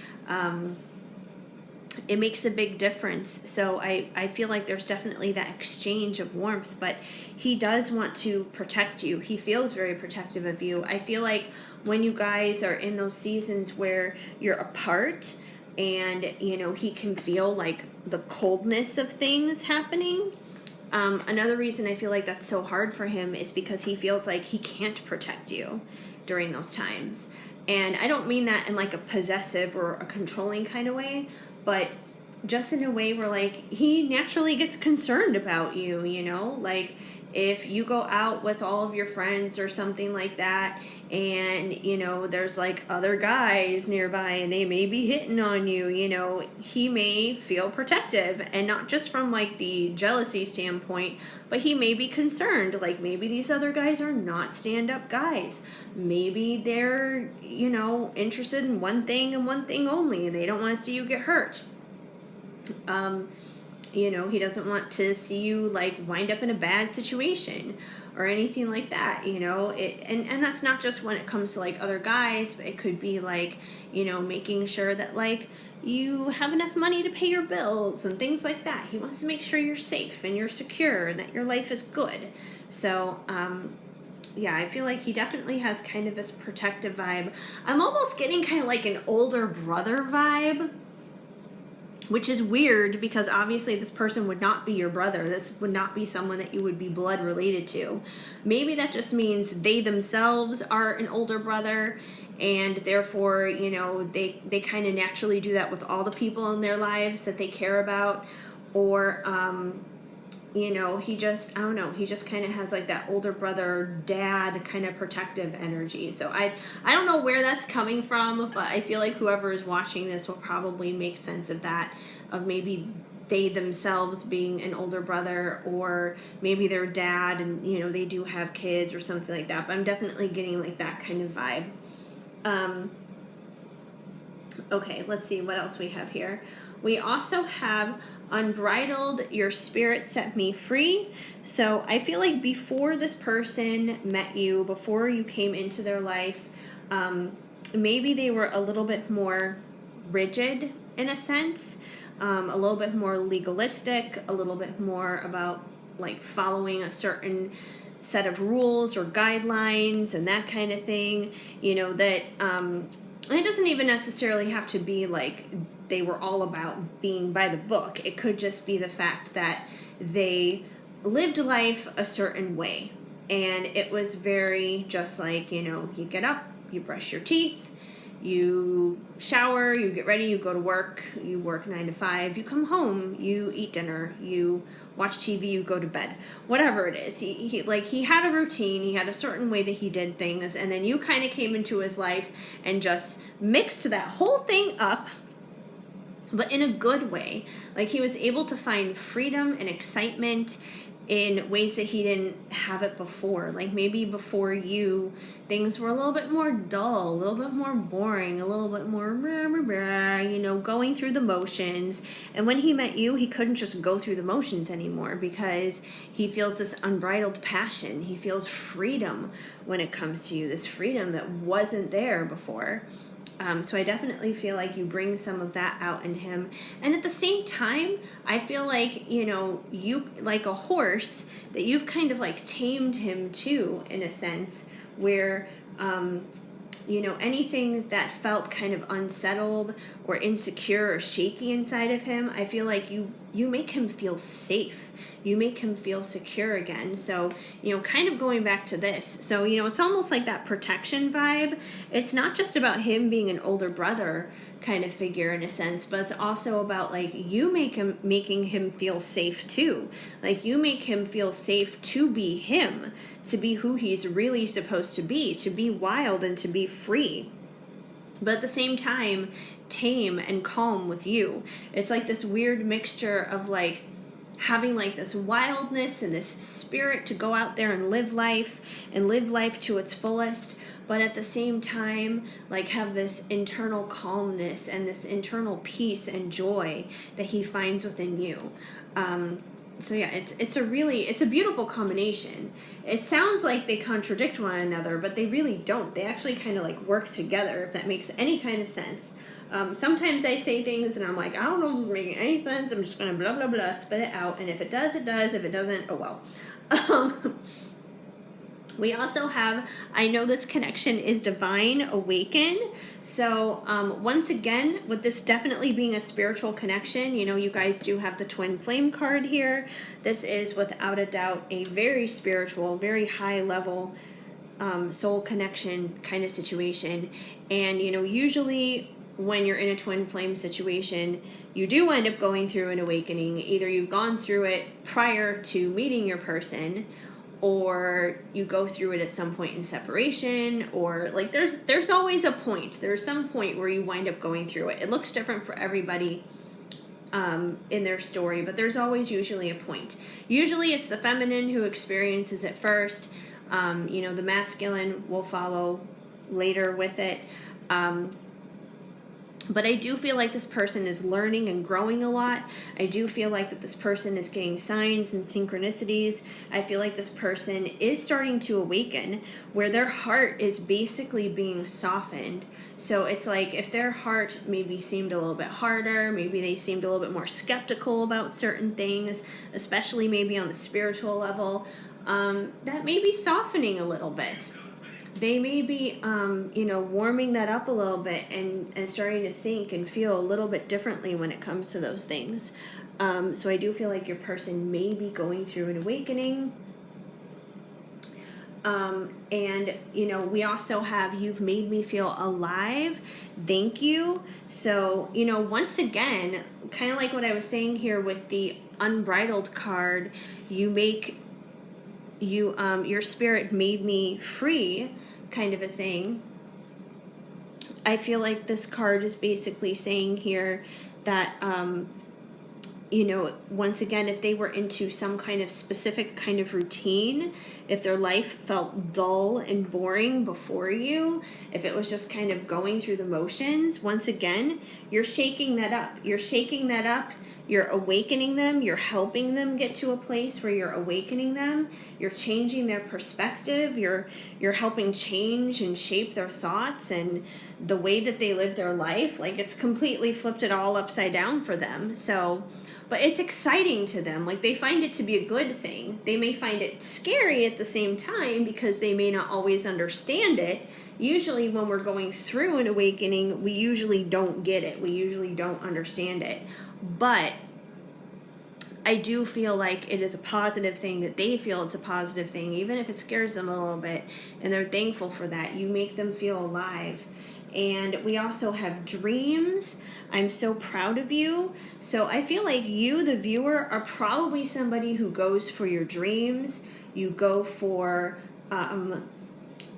It makes a big difference. So I feel like there's definitely that exchange of warmth, but he does want to protect you. He feels very protective of you. I feel like when you guys are in those seasons where you're apart and, he can feel like the coldness of things happening. Another reason I feel like that's so hard for him is because he feels like he can't protect you during those times. And I don't mean that in like a possessive or a controlling kind of way, but just in a way where like he naturally gets concerned about you, like if you go out with all of your friends or something like that, and there's like other guys nearby and they may be hitting on you, he may feel protective, and not just from like the jealousy standpoint, but he may be concerned, like maybe these other guys are not stand-up guys. Maybe they're interested in one thing and one thing only. They don't want to see you get hurt. He doesn't want to see you like wind up in a bad situation or anything like that, and that's not just when it comes to like other guys, but it could be like, making sure that like you have enough money to pay your bills and things like that. He wants to make sure you're safe and you're secure and that your life is good. So, yeah, I feel like he definitely has kind of this protective vibe. I'm almost getting kind of like an older brother vibe, which is weird because obviously this person would not be your brother. This would not be someone that you would be blood related to. Maybe that just means they themselves are an older brother, and therefore, they kind of naturally do that with all the people in their lives that they care about. Or, he just, I don't know, he just kind of has like that older brother, dad kind of protective energy. So I don't know where that's coming from, but I feel like whoever is watching this will probably make sense of that, of maybe they themselves being an older brother, or maybe their dad and, they do have kids or something like that. But I'm definitely getting like that kind of vibe. Okay, let's see what else we have here. We also have unbridled, your spirit set me free. So I feel like before this person met you, before you came into their life, maybe they were a little bit more rigid in a sense, a little bit more legalistic, a little bit more about like following a certain set of rules or guidelines and that kind of thing, that and it doesn't even necessarily have to be like they were all about being by the book. It could just be the fact that they lived life a certain way. And it was very just like, you get up, you brush your teeth, you shower, you get ready, you go to work, you work 9 to 5, you come home, you eat dinner, you watch TV, you go to bed, whatever it is. He had a routine, he had a certain way that he did things, and then you kind of came into his life and just mixed that whole thing up, but in a good way. Like he was able to find freedom and excitement in ways that he didn't have it before. Like maybe before you, things were a little bit more dull, a little bit more boring, a little bit more going through the motions. And when he met you, he couldn't just go through the motions anymore because he feels this unbridled passion. He feels freedom when it comes to you, this freedom that wasn't there before. So I definitely feel like you bring some of that out in him. And at the same time, I feel like, you, like a horse, that you've kind of like tamed him too, in a sense, where, anything that felt kind of unsettled or insecure or shaky inside of him, I feel like you make him feel safe. You make him feel secure again. So, kind of going back to this. So, it's almost like that protection vibe. It's not just about him being an older brother kind of figure in a sense, but it's also about like you making him feel safe too. Like you make him feel safe to be him, to be who he's really supposed to be wild and to be free. But at the same time, tame and calm with you. It's like this weird mixture of like having like this wildness and this spirit to go out there and live life to its fullest, but at the same time like have this internal calmness and this internal peace and joy that he finds within you. So yeah, it's a beautiful combination. It sounds like they contradict one another, but they really don't. They actually kind of like work together, if that makes any kind of sense. Sometimes I say things and I'm like, I don't know if it's making any sense. I'm just going to blah, blah, blah, spit it out. And if it does, it does. If it doesn't, oh well. We also have, I know this connection is divine, awaken. So once again, with this definitely being a spiritual connection, you guys do have the twin flame card here. This is without a doubt a very spiritual, very high level soul connection kind of situation. And, usually when you're in a twin flame situation, you do end up going through an awakening. Either you've gone through it prior to meeting your person, or you go through it at some point in separation, or like there's always a point. There's some point where you wind up going through it. It looks different for everybody in their story, but there's always usually a point. Usually it's the feminine who experiences it first. The masculine will follow later with it. But I do feel like this person is learning and growing a lot. I do feel like that this person is getting signs and synchronicities. I feel like this person is starting to awaken, where their heart is basically being softened. So it's like if their heart maybe seemed a little bit harder, maybe they seemed a little bit more skeptical about certain things, especially maybe on the spiritual level, that may be softening a little bit. They may be, warming that up a little bit and starting to think and feel a little bit differently when it comes to those things. So I do feel like your person may be going through an awakening. We also have, you've made me feel alive. Thank you. So, once again, kind of like what I was saying here with the unbridled card, your spirit made me free, kind of a thing. I feel like this card is basically saying here that, once again, if they were into some kind of specific kind of routine, if their life felt dull and boring before you, if it was just kind of going through the motions, once again, you're shaking that up. You're awakening them. You're helping them get to a place where you're awakening them. You're changing their perspective. You're helping change and shape their thoughts and the way that they live their life. Like, it's completely flipped it all upside down for them. So, but it's exciting to them. Like, they find it to be a good thing. They may find it scary at the same time because they may not always understand it. Usually when we're going through an awakening, we usually don't get it. We usually don't understand it. But I do feel like it is a positive thing, that they feel it's a positive thing, even if it scares them a little bit, and they're thankful for that. You make them feel alive. And we also have dreams. I'm so proud of you. So I feel like you, the viewer, are probably somebody who goes for your dreams. You go for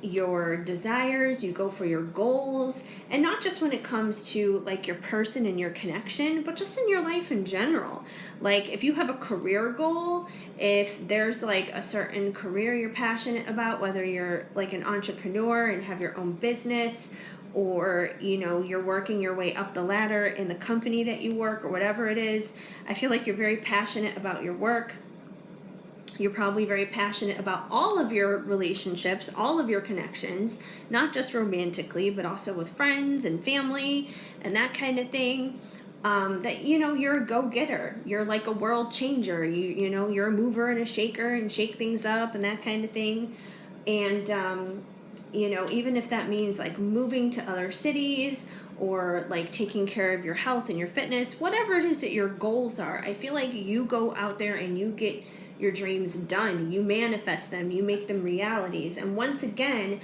your desires, you go for your goals, and not just when it comes to like your person and your connection, but just in your life in general. Like, if you have a career goal, if there's like a certain career you're passionate about, whether you're like an entrepreneur and have your own business, or you're working your way up the ladder in the company that you work, or whatever it is, I feel like you're very passionate about your work. You're probably very passionate about all of your relationships, all of your connections, not just romantically, but also with friends and family and that kind of thing. That, you're a go-getter. You're like a world changer. You're a mover and a shaker and shake things up and that kind of thing. And, even if that means like moving to other cities or like taking care of your health and your fitness, whatever it is that your goals are, I feel like you go out there and you get your dreams done. You manifest them. You make them realities. And once again,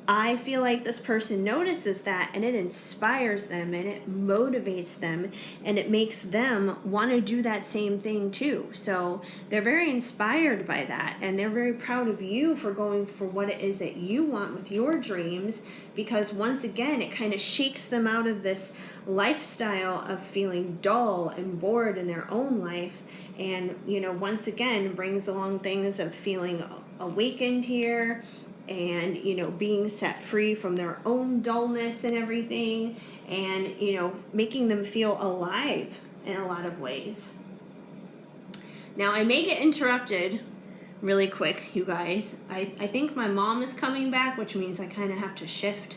I feel like this person notices that, and it inspires them, and it motivates them, and it makes them want to do that same thing too. So they're very inspired by that, and they're very proud of you for going for what it is that you want with your dreams, because once again, it kind of shakes them out of this lifestyle of feeling dull and bored in their own life. And, once again, brings along things of feeling awakened here and, being set free from their own dullness and everything, and, making them feel alive in a lot of ways. Now, I may get interrupted really quick, you guys. I think my mom is coming back, which means I kind of have to shift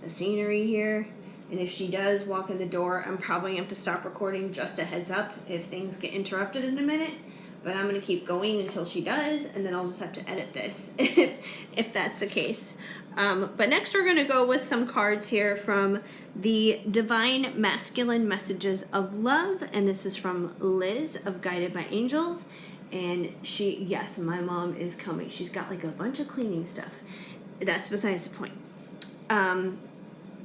the scenery here. And if she does walk in the door, I'm probably going to have to stop recording, just a heads up if things get interrupted in a minute. But I'm going to keep going until she does, and then I'll just have to edit this if that's the case. But next we're going to go with some cards here from the Divine Masculine Messages of Love. And this is from Liz of Guided by Angels. And yes, my mom is coming. She's got like a bunch of cleaning stuff. That's besides the point.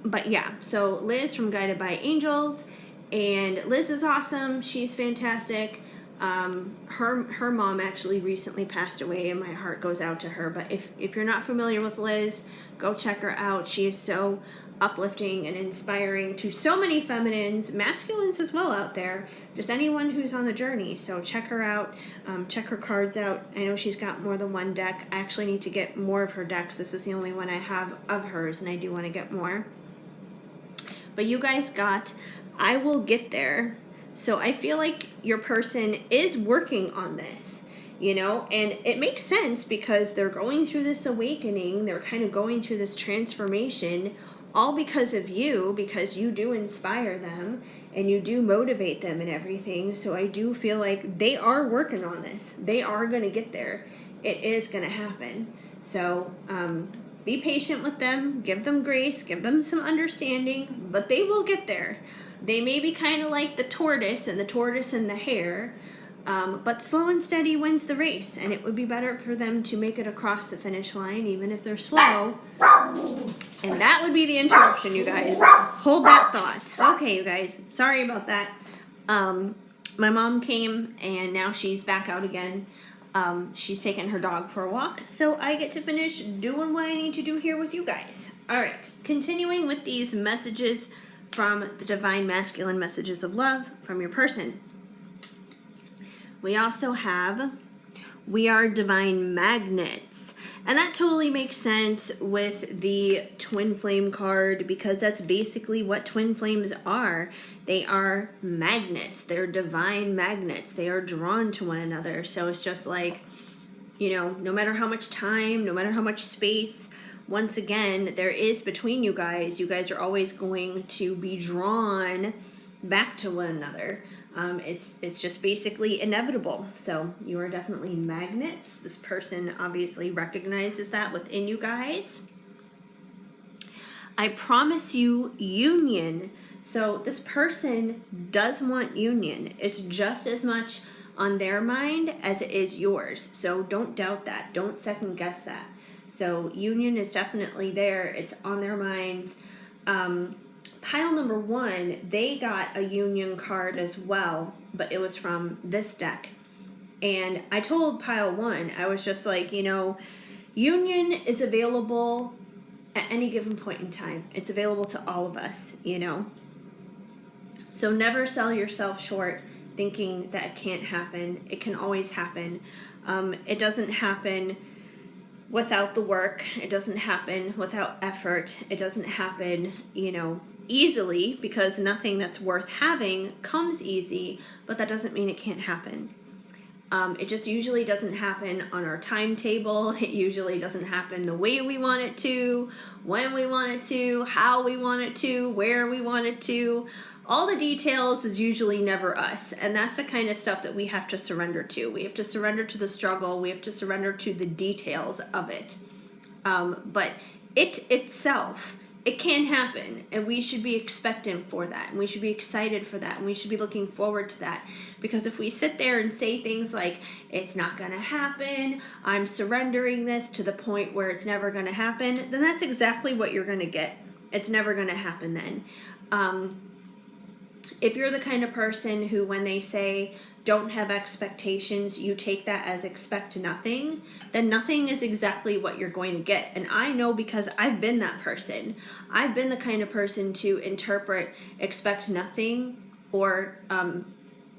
But yeah, so Liz from Guided by Angels, and Liz is awesome. She's fantastic. Her mom actually recently passed away, and my heart goes out to her. But if you're not familiar with Liz, go check her out. She is so uplifting and inspiring to so many feminines, masculines as well out there, just anyone who's on the journey. So check her out, check her cards out. I know she's got more than one deck. I actually need to get more of her decks. This is the only one I have of hers, and I do want to get more. But you guys got, I will get there. So I feel like your person is working on this, you know, and it makes sense because they're going through this awakening. They're kind of going through this transformation, all because of you, because you do inspire them and you do motivate them and everything. So I do feel like they are working on this. They are going to get there. It is going to happen. So be patient with them, give them grace, give them some understanding, but they will get there. They may be kind of like the tortoise and the hare, but slow and steady wins the race, and it would be better for them to make it across the finish line, even if they're slow. And that would be the interruption, you guys. Hold that thought. Okay, you guys, sorry about that. My mom came, and now she's back out again. She's taking her dog for a walk, so I get to finish doing what I need to do here with you guys. All right, continuing with these messages from the Divine Masculine Messages of Love from your person. We also have, we are divine magnets. And that totally makes sense with the twin flame card, because that's basically what twin flames are. They are magnets. They're divine magnets. They are drawn to one another. So it's just like, you know, no matter how much time, no matter how much space, once again, there is between you guys are always going to be drawn back to one another. It's just basically inevitable. So you are definitely magnets. This person obviously recognizes that within you guys. I promise you union. So this person does want union. It's just as much on their mind as it is yours. So don't doubt that. Don't second guess that. So union is definitely there. It's on their minds. Pile number 1, they got a union card as well, but it was from this deck. And I told pile 1, I was just like, you know, union is available at any given point in time. It's available to all of us, you know. So never sell yourself short thinking that it can't happen. It can always happen. It doesn't happen without the work. It doesn't happen without effort. It doesn't happen, you know, easily, because nothing that's worth having comes easy, but that doesn't mean it can't happen. It just usually doesn't happen on our timetable. It usually doesn't happen the way we want it to, when we want it to, how we want it to, where we want it to. All the details is usually never us, and that's the kind of stuff that we have to surrender to. We have to surrender to the struggle. We have to surrender to the details of it. But it itself, it can happen, and we should be expectant for that, and we should be excited for that, and we should be looking forward to that. Because if we sit there and say things like, it's not going to happen, I'm surrendering this to the point where it's never going to happen, then that's exactly what you're going to get. It's never going to happen then. If you're the kind of person who, when they say don't have expectations, you take that as expect nothing, then nothing is exactly what you're going to get. And I know, because I've been that person. I've been the kind of person to interpret expect nothing or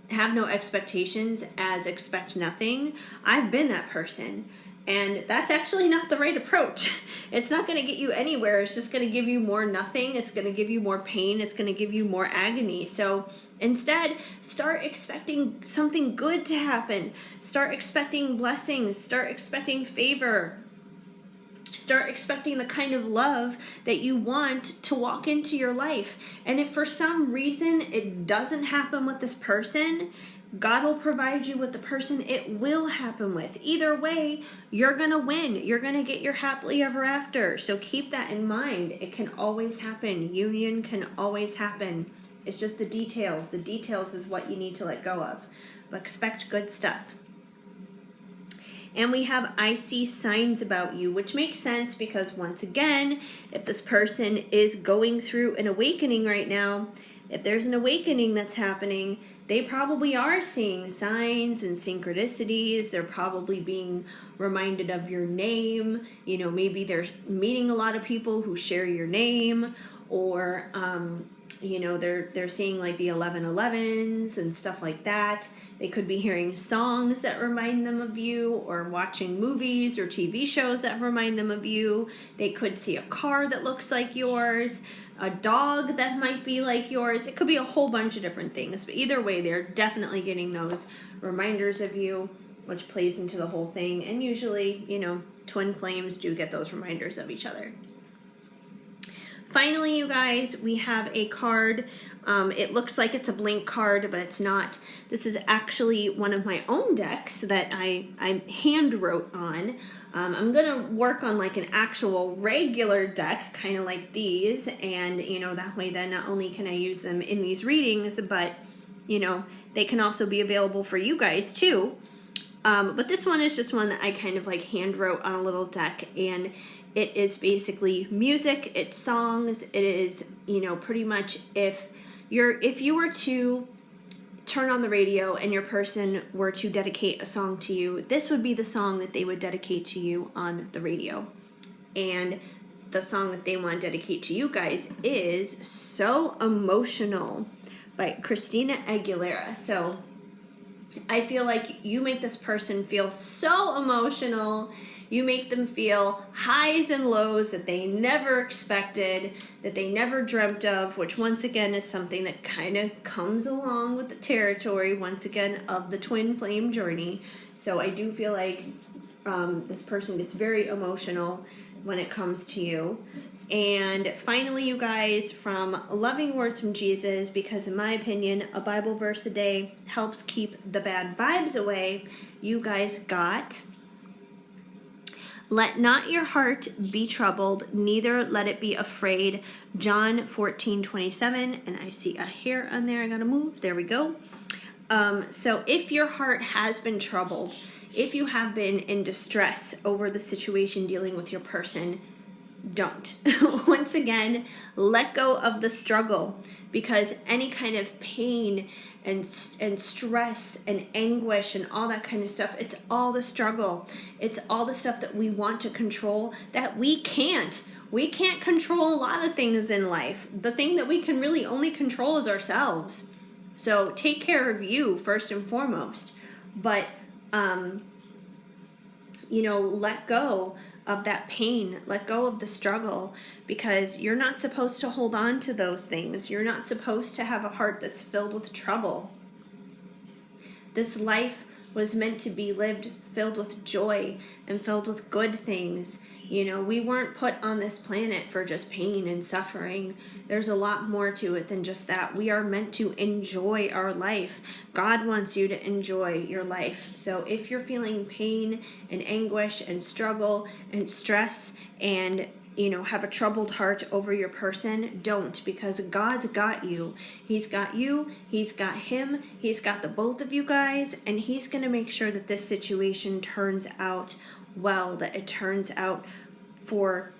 have no expectations as expect nothing. I've been that person. And that's actually not the right approach. It's not going to get you anywhere. It's just going to give you more nothing. It's going to give you more pain. It's going to give you more agony. So instead, start expecting something good to happen. Start expecting blessings. Start expecting favor. Start expecting the kind of love that you want to walk into your life. And if for some reason it doesn't happen with this person, God will provide you with the person it will happen with. Either way, you're going to win. You're going to get your happily ever after. So keep that in mind. It can always happen. Union can always happen. It's just the details. The details is what you need to let go of. But expect good stuff. And we have I see signs about you, which makes sense because, once again, if this person is going through an awakening right now, If there's an awakening that's happening, they probably are seeing signs and synchronicities. They're probably being reminded of your name. You know, maybe they're meeting a lot of people who share your name, or you know, they're seeing like the 1111s and stuff like that. They could be hearing songs that remind them of you, or watching movies or TV shows that remind them of you. They could see a car that looks like yours, a dog that might be like yours. It could be a whole bunch of different things, but either way, they're definitely getting those reminders of you, which plays into the whole thing. And usually, you know, twin flames do get those reminders of each other. Finally, you guys, we have a card. It looks like it's a blank card, but it's not. This is actually one of my own decks that I hand wrote on. I'm going to work on like an actual regular deck, kind of like these, and, you know, that way then not only can I use them in these readings, but, you know, they can also be available for you guys too. But this one is just one that I kind of like hand wrote on a little deck, and it is basically music, it's songs, it is, you know, pretty much if you were to turn on the radio and your person were to dedicate a song to you, this would be the song that they would dedicate to you on the radio. And the song that they want to dedicate to you guys is So Emotional by Christina Aguilera. So I feel like you make this person feel so emotional. You make them feel highs and lows that they never expected, that they never dreamt of, which once again is something that kind of comes along with the territory, once again, of the twin flame journey. So I do feel like this person gets very emotional when it comes to you. And finally, you guys, from Loving Words from Jesus, because in my opinion, a Bible verse a day helps keep the bad vibes away, you guys got, let not your heart be troubled, neither let it be afraid. John 14:27, and I see a hair on there. I gotta move. There we go. So if your heart has been troubled, if you have been in distress over the situation dealing with your person, don't. Once again, let go of the struggle, because any kind of pain and stress and anguish and all that kind of stuff, it's all the struggle. It's all the stuff that we want to control that we can't. We can't control a lot of things in life. The thing that we can really only control is ourselves. So take care of you first and foremost. But, you know, let go of that pain, let go of the struggle, because you're not supposed to hold on to those things. You're not supposed to have a heart that's filled with trouble. This life was meant to be lived filled with joy and filled with good things. You know, we weren't put on this planet for just pain and suffering. There's a lot more to it than just that. We are meant to enjoy our life. God wants you to enjoy your life. So if you're feeling pain and anguish and struggle and stress and, you know, have a troubled heart over your person, don't, because God's got you. He's got you, He's got him, He's got the both of you guys, and He's going to make sure that this situation turns out well, that it turns out for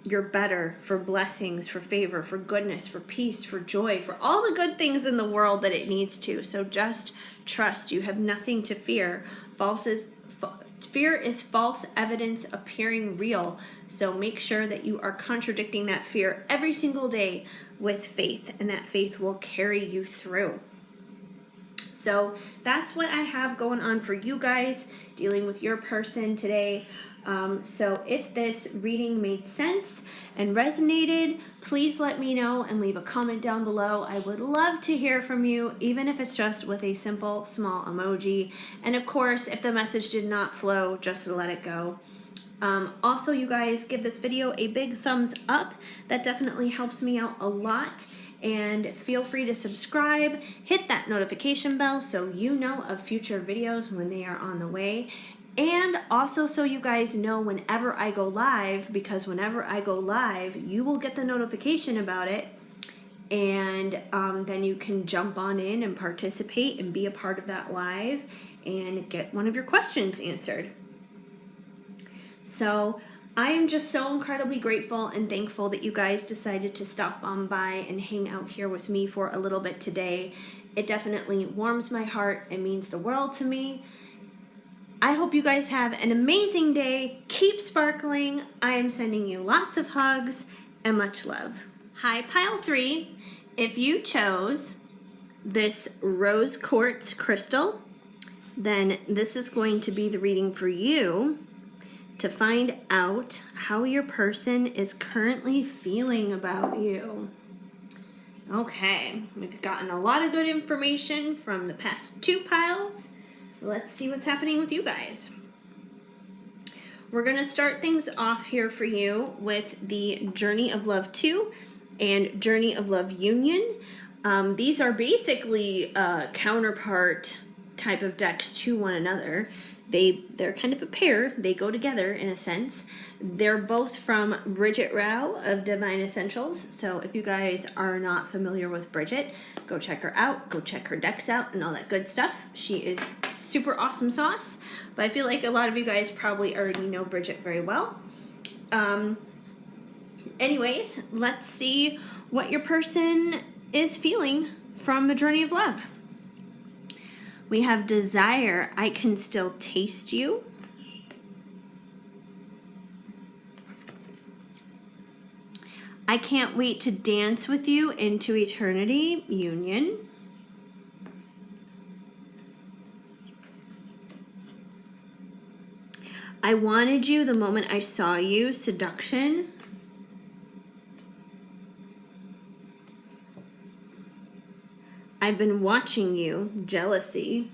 your better, for blessings, for favor, for goodness, for peace, for joy, for all the good things in the world that it needs to. So just trust. You have nothing to fear. Fear is false evidence appearing real. So make sure that you are contradicting that fear every single day with faith, and that faith will carry you through. So that's what I have going on for you guys dealing with your person today. So if this reading made sense and resonated, please let me know and leave a comment down below. I would love to hear from you, even if it's just with a simple small emoji. And of course, if the message did not flow, just let it go. Also, you guys, give this video a big thumbs up. That definitely helps me out a lot. And feel free to subscribe, hit that notification bell so you know of future videos when they are on the way. And also so you guys know whenever I go live, because whenever I go live, you will get the notification about it. And then you can jump on in and participate and be a part of that live and get one of your questions answered. So I am just so incredibly grateful and thankful that you guys decided to stop on by and hang out here with me for a little bit today. It definitely warms my heart and means the world to me. I hope you guys have an amazing day. Keep sparkling. I am sending you lots of hugs and much love. Hi, Pile 3. If you chose this rose quartz crystal, then this is going to be the reading for you to find out how your person is currently feeling about you. Okay, we've gotten a lot of good information from the past 2 piles. Let's see what's happening with you guys. We're going to start things off here for you with the Journey of Love 2 and Journey of Love Union. These are basically counterpart type of decks to one another. They're kind of a pair. They go together in a sense. They're both from Bridget Rao of Divine Essentials. So if you guys are not familiar with Bridget, go check her out. Go check her decks out and all that good stuff. She is super awesome sauce. But I feel like a lot of you guys probably already know Bridget very well. Anyways, let's see what your person is feeling from the Journey of Love. We have Desire, I Can Still Taste You. I Can't Wait to Dance with You into Eternity, Union. I Wanted You the Moment I Saw You, Seduction. I've Been Watching You, Jealousy.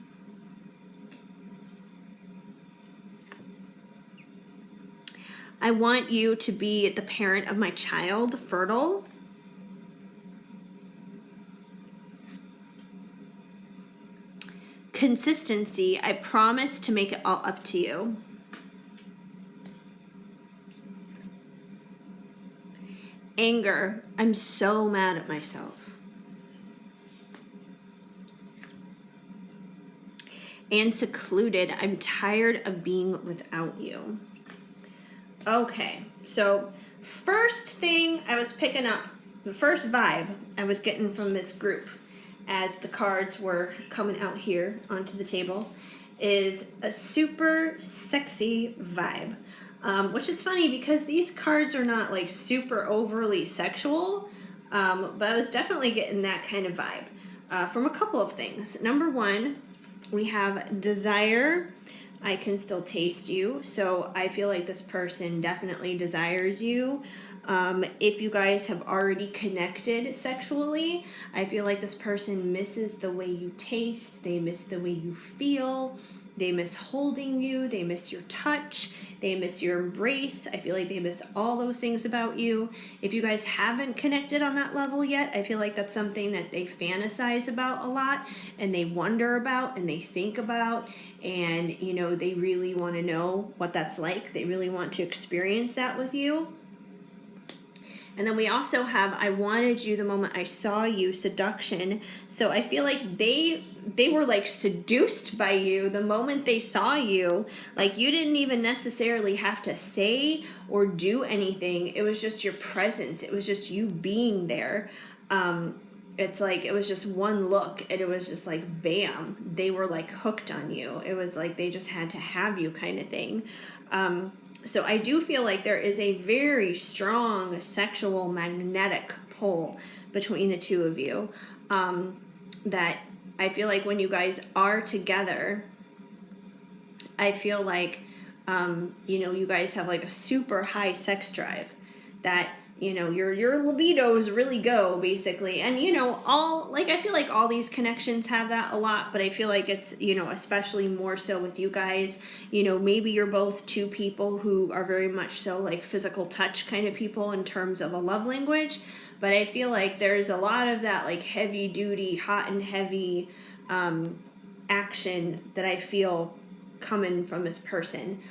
I Want You to Be the Parent of My Child, Fertile. Consistency, I Promise to Make It All Up to You. Anger, I'm so mad at myself. And Secluded, I'm tired of being without you. Okay, so first thing I was picking up, the first vibe I was getting from this group as the cards were coming out here onto the table is a super sexy vibe. Which is funny because these cards are not like super overly sexual, but I was definitely getting that kind of vibe from a couple of things. Number one, we have Desire, I Can Still Taste You. So I feel like this person definitely desires you. If you guys have already connected sexually, I feel like this person misses the way you taste. They miss the way you feel. They miss holding you. They miss your touch. They miss your embrace. I feel like they miss all those things about you. If you guys haven't connected on that level yet, I feel like that's something that they fantasize about a lot and they wonder about and they think about, and you know, they really want to know what that's like. They really want to experience that with you. And then we also have I Wanted You the Moment I Saw You, Seduction. So I feel like they were like seduced by you the moment they saw you. Like you didn't even necessarily have to say or do anything. It was just your presence. It was just you being there. It's like it was just one look and it was just like bam, they were like hooked on you. It was like they just had to have you kind of thing. So I do feel like there is a very strong sexual magnetic pull between the two of you, that I feel like when you guys are together, I feel like, you know, you guys have like a super high sex drive that, you know, your libidos really go basically. And, you know, I feel like all these connections have that a lot, but I feel like it's, you know, especially more so with you guys, you know, maybe you're both two people who are very much so like physical touch kind of people in terms of a love language. But I feel like there's a lot of that like heavy duty, hot and heavy, action that I feel coming from this person.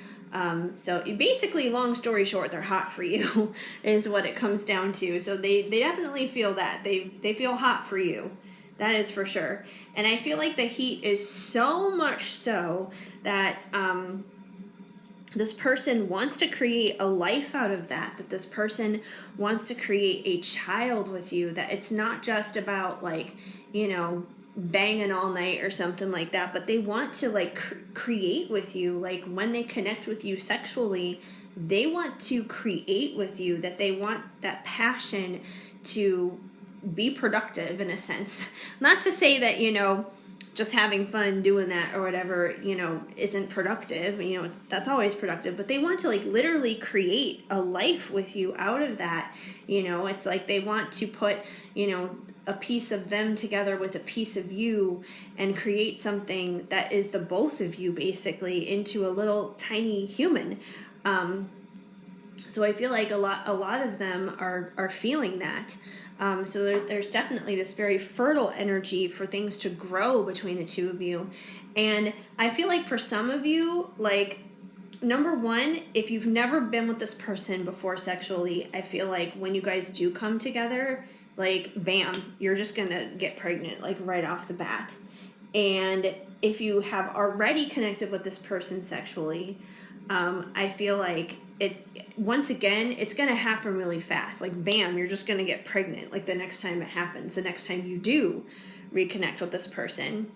So basically, long story short, they're hot for you is what it comes down to. So they definitely feel that. They feel hot for you. That is for sure. And I feel like the heat is so much so that this person wants to create a life out of that this person wants to create a child with you, that it's not just about like, banging all night or something like that, but they want to like create with you. Like when they connect with you sexually, they want to create with you, that they want that passion to be productive in a sense. Not to say that, just having fun doing that or whatever, isn't productive. That's always productive, but they want to like literally create a life with you out of that. It's like they want to put, a piece of them together with a piece of you and create something that is the both of you basically into a little tiny human. So I feel like a lot of them are feeling that. So there's definitely this very fertile energy for things to grow between the two of you. And I feel like for some of you, like, number one, if you've never been with this person before sexually, I feel like when you guys do come together, like, bam, you're just going to get pregnant, like, right off the bat. And if you have already connected with this person sexually, I feel like once again, it's going to happen really fast. Like, bam, you're just going to get pregnant, like, the next time it happens, the next time you do reconnect with this person.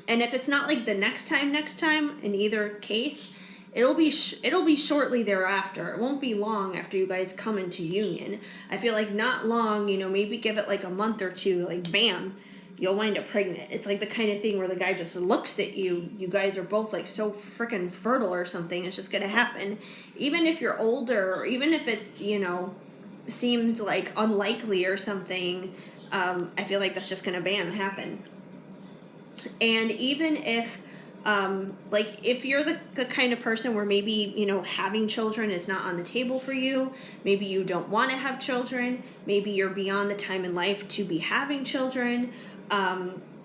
And if it's not like the next time, in either case, it'll be shortly thereafter. It won't be long after you guys come into union. I feel like not long, maybe give it like a month or two, like, bam, you'll wind up pregnant. It's like the kind of thing where the guy just looks at you. You guys are both like so freaking fertile or something. It's just going to happen. Even if you're older, or even if it's, seems like unlikely or something, I feel like that's just going to bam happen. And even if, like, if you're the kind of person where maybe, having children is not on the table for you, maybe you don't want to have children, maybe you're beyond the time in life to be having children,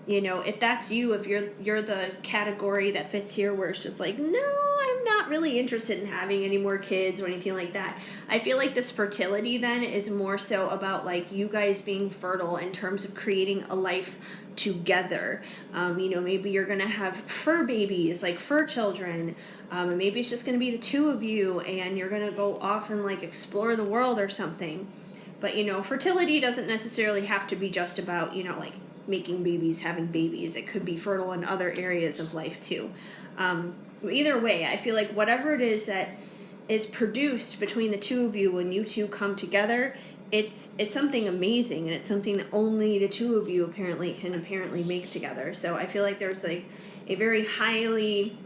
if that's you, if you're the category that fits here where it's just like, no, I'm not really interested in having any more kids or anything like that. I feel like this fertility then is more so about like you guys being fertile in terms of creating a life together. Maybe you're going to have fur babies, like fur children. And maybe it's just going to be the two of you and you're going to go off and like explore the world or something. But, fertility doesn't necessarily have to be just about, like making babies, having babies. It could be fertile in other areas of life too. Either way, I feel like whatever it is that is produced between the two of you when you two come together, it's something amazing, and it's something that only the two of you can make together. So I feel like there's like a very highly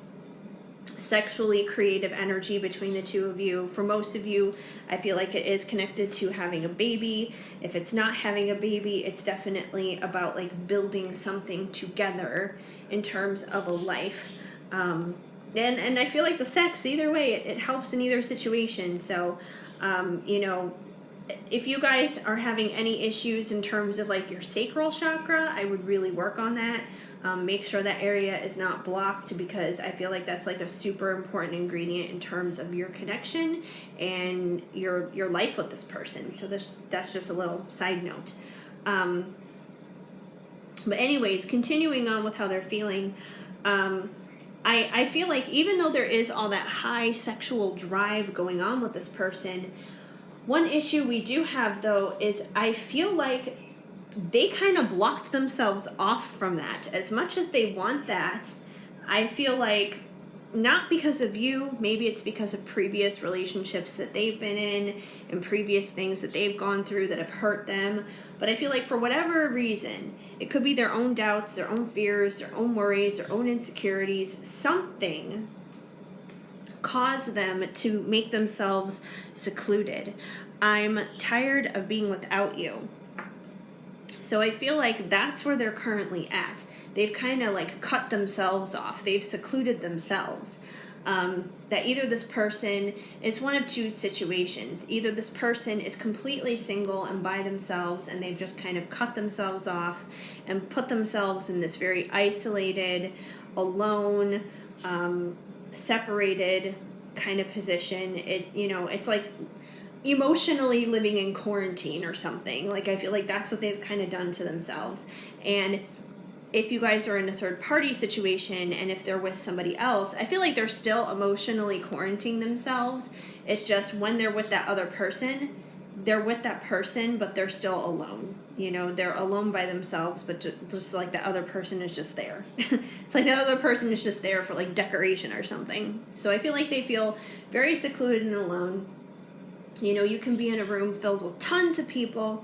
sexually creative energy between the two of you. For most of you, I feel like it is connected to having a baby. If it's not having a baby, it's definitely about like building something together in terms of a life. And I feel like the sex, either way, it helps in either situation. So, if you guys are having any issues in terms of like your sacral chakra, I would really work on that. Make sure that area is not blocked, because I feel like that's like a super important ingredient in terms of your connection and your life with this person. So that's just a little side note. But anyways, continuing on with how they're feeling, I feel like even though there is all that high sexual drive going on with this person, one issue we do have though is I feel like they kind of blocked themselves off from that. As much as they want that, I feel like not because of you, maybe it's because of previous relationships that they've been in and previous things that they've gone through that have hurt them. But I feel like for whatever reason, it could be their own doubts, their own fears, their own worries, their own insecurities, something caused them to make themselves secluded. I'm tired of being without you. So I feel like that's where they're currently at. They've kind of like cut themselves off. They've secluded themselves. That either this person, it's one of two situations. Either this person is completely single and by themselves and they've just kind of cut themselves off and put themselves in this very isolated, alone, separated kind of position. It's like emotionally living in quarantine or something. Like I feel like that's what they've kind of done to themselves. And if you guys are in a third party situation and if they're with somebody else, I feel like they're still emotionally quarantining themselves. It's just when they're with that other person, they're with that person, but they're still alone. You know, they're alone by themselves, but just like the other person is just there. It's like the other person is just there for like decoration or something. So I feel like they feel very secluded and alone. You know, you can be in a room filled with tons of people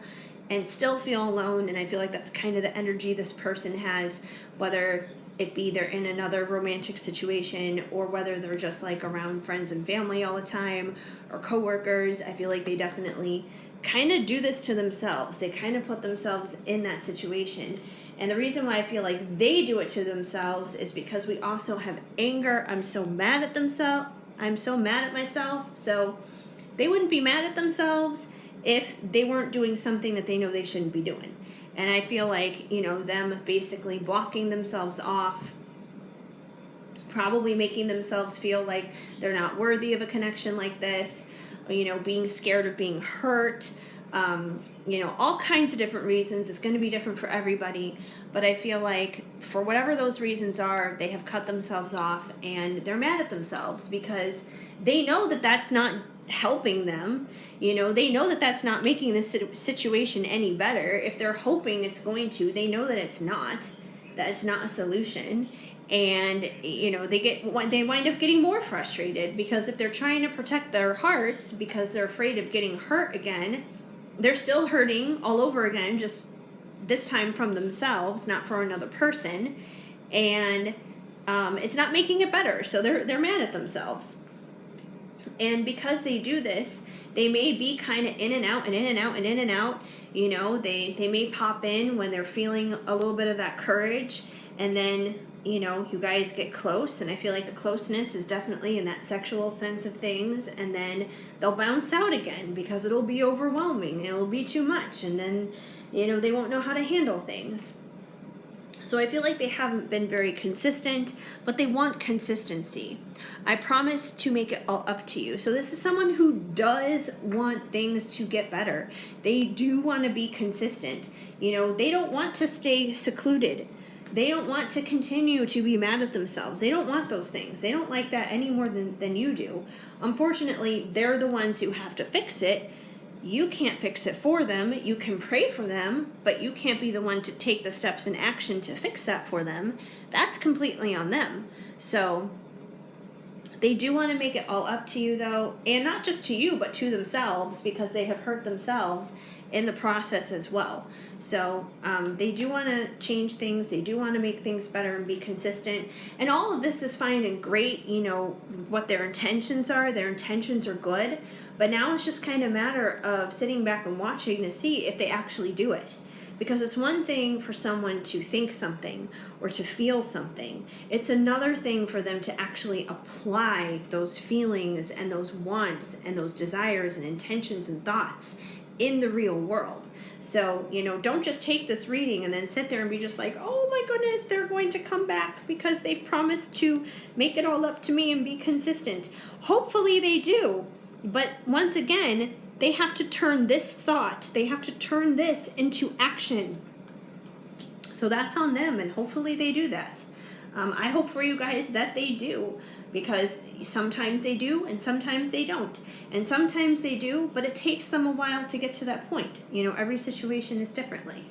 and still feel alone, and I feel like that's kind of the energy this person has, whether it be they're in another romantic situation or whether they're just like around friends and family all the time or coworkers. I feel like they definitely kind of do this to themselves. They kind of put themselves in that situation. And the reason why I feel like they do it to themselves is because we also have anger. I'm so mad at themselves. I'm so mad at myself. So they wouldn't be mad at themselves if they weren't doing something that they know they shouldn't be doing. And I feel like, you know, them basically blocking themselves off, probably making themselves feel like they're not worthy of a connection like this, you know, being scared of being hurt, you know, all kinds of different reasons. It's going to be different for everybody. But I feel like for whatever those reasons are, they have cut themselves off and they're mad at themselves because they know that that's not helping them. You know, they know that that's not making this situation any better. If they're hoping it's going to, they know that it's not a solution. And, you know, they wind up getting more frustrated because if they're trying to protect their hearts because they're afraid of getting hurt again, they're still hurting all over again, just this time from themselves, not for another person. And it's not making it better. So they're mad at themselves. And because they do this, they may be kind of in and out and in and out and in and out. You know, they may pop in when they're feeling a little bit of that courage. And then, you know, you guys get close. And I feel like the closeness is definitely in that sexual sense of things. And then they'll bounce out again because it'll be overwhelming. It'll be too much. And then, you know, they won't know how to handle things. So I feel like they haven't been very consistent, but they want consistency. I promise to make it all up to you. So this is someone who does want things to get better. They do want to be consistent. You know, they don't want to stay secluded. They don't want to continue to be mad at themselves. They don't want those things. They don't like that any more than you do. Unfortunately, they're the ones who have to fix it. You can't fix it for them. You can pray for them, but you can't be the one to take the steps in action to fix that for them. That's completely on them. So they do want to make it all up to you, though, and not just to you, but to themselves, because they have hurt themselves in the process as well. So they do want to change things. They do want to make things better and be consistent. And all of this is fine and great, you know, what their intentions are. Their intentions are good. But now it's just kind of a matter of sitting back and watching to see if they actually do it. Because it's one thing for someone to think something or to feel something. It's another thing for them to actually apply those feelings and those wants and those desires and intentions and thoughts in the real world. So, you know, don't just take this reading and then sit there and be just like, oh my goodness, they're going to come back because they've promised to make it all up to me and be consistent. Hopefully they do. But once again, they have to turn this thought, they have to turn this into action. So that's on them, and hopefully they do that. I hope for you guys that they do, because sometimes they do and sometimes they don't. And sometimes they do, but it takes them a while to get to that point. You know, every situation is differently.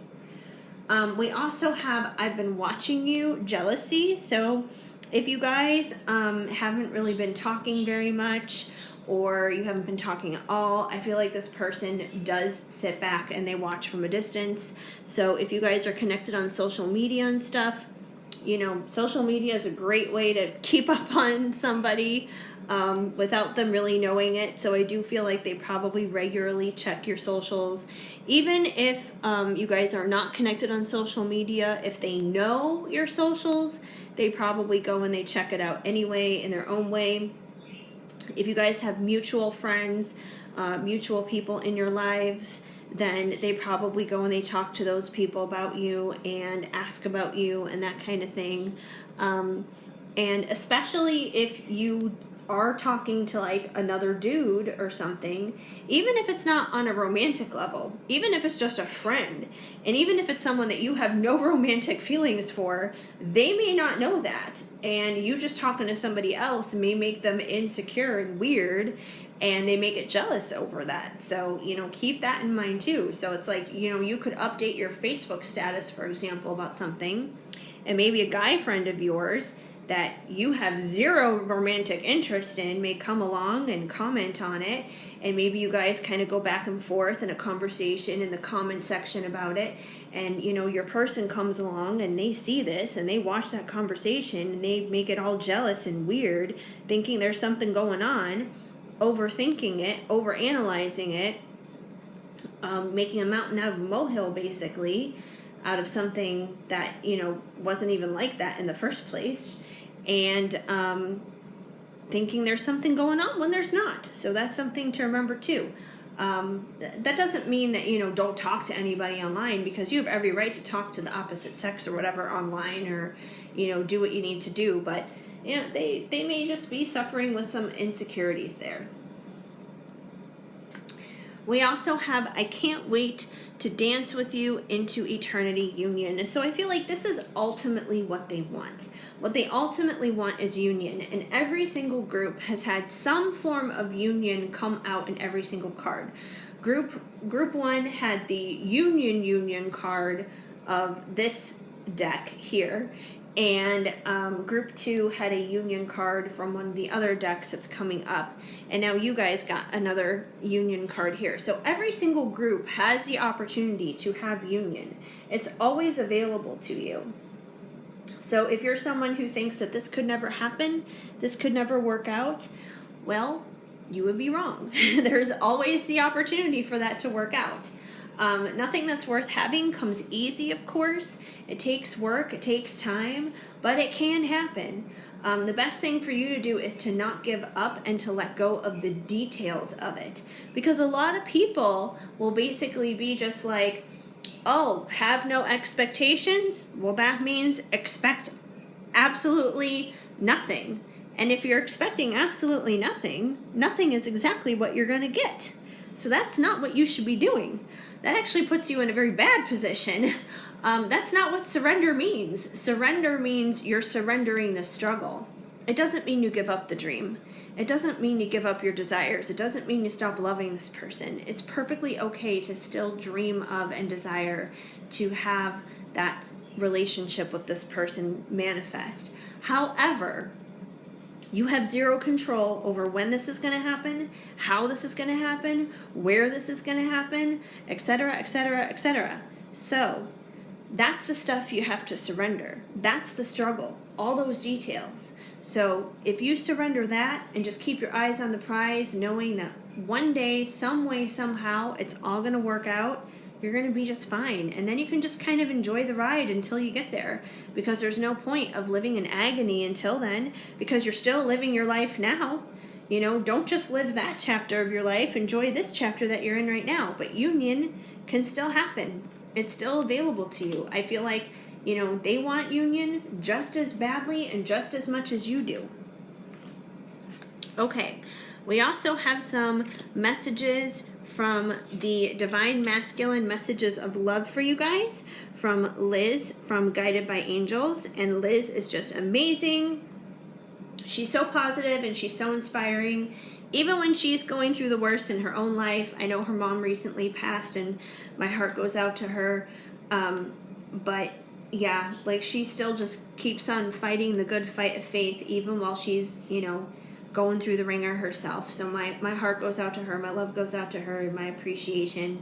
We also have I've been watching you, jealousy. So if you guys haven't really been talking very much, or you haven't been talking at all, I feel like this person does sit back and they watch from a distance. So if you guys are connected on social media and stuff, you know, social media is a great way to keep up on somebody without them really knowing it. So I do feel like they probably regularly check your socials. Even if you guys are not connected on social media, if they know your socials, they probably go and they check it out anyway in their own way. If you guys have mutual friends, mutual people in your lives, then they probably go and they talk to those people about you and ask about you and that kind of thing. And especially if you are talking to like another dude or something, even if it's not on a romantic level, even if it's just a friend, and even if it's someone that you have no romantic feelings for, they may not know that. And you just talking to somebody else may make them insecure and weird, and they may get jealous over that. So, keep that in mind too. So it's like, you could update your Facebook status, for example, about something, and maybe a guy friend of yours that you have zero romantic interest in may come along and comment on it, and maybe you guys kind of go back and forth in a conversation in the comment section about it, and your person comes along and they see this and they watch that conversation and they make it all jealous and weird, thinking there's something going on, overthinking it, overanalyzing it, making a mountain out of a molehill, basically, out of something that wasn't even like that in the first place, and thinking there's something going on when there's not. So that's something to remember too. That doesn't mean that don't talk to anybody online, because you have every right to talk to the opposite sex or whatever online, or do what you need to do, but they may just be suffering with some insecurities there. We also have I can't wait to dance with you into eternity union. So I feel like this is ultimately what they want. What they ultimately want is union, and every single group has had some form of union come out in every single card. Group 1 had the union card of this deck here, and Group 2 had a union card from one of the other decks that's coming up, and now you guys got another union card here. So every single group has the opportunity to have union. It's always available to you. So if you're someone who thinks that this could never happen, this could never work out, well, you would be wrong. There's always the opportunity for that to work out. Nothing that's worth having comes easy, of course. It takes work, it takes time, but it can happen. The best thing for you to do is to not give up and to let go of the details of it. Because a lot of people will basically be just like, oh, have no expectations? Well, that means expect absolutely nothing. And if you're expecting absolutely nothing, nothing is exactly what you're going to get. So that's not what you should be doing. That actually puts you in a very bad position. That's not what surrender means. Surrender means you're surrendering the struggle. It doesn't mean you give up the dream. It doesn't mean you give up your desires. It doesn't mean you stop loving this person. It's perfectly okay to still dream of and desire to have that relationship with this person manifest. However, you have zero control over when this is going to happen, how this is going to happen, where this is going to happen, etc., etc., etc. So that's the stuff you have to surrender. That's the struggle, all those details. So if you surrender that and just keep your eyes on the prize, knowing that one day, some way, somehow, it's all going to work out, you're going to be just fine. And then you can just kind of enjoy the ride until you get there, because there's no point of living in agony until then, because you're still living your life now. Don't just live that chapter of your life. Enjoy this chapter that you're in right now. But union can still happen. It's still available to you. I feel like, they want union just as badly and just as much as you do. Okay, we also have some messages from the Divine Masculine Messages of Love for you guys, from Liz from Guided by Angels. And Liz is just amazing. She's so positive and she's so inspiring. Even when she's going through the worst in her own life. I know her mom recently passed and my heart goes out to her. But yeah, like she still just keeps on fighting the good fight of faith, even while she's, going through the ringer herself. So my heart goes out to her, my love goes out to her, and my appreciation.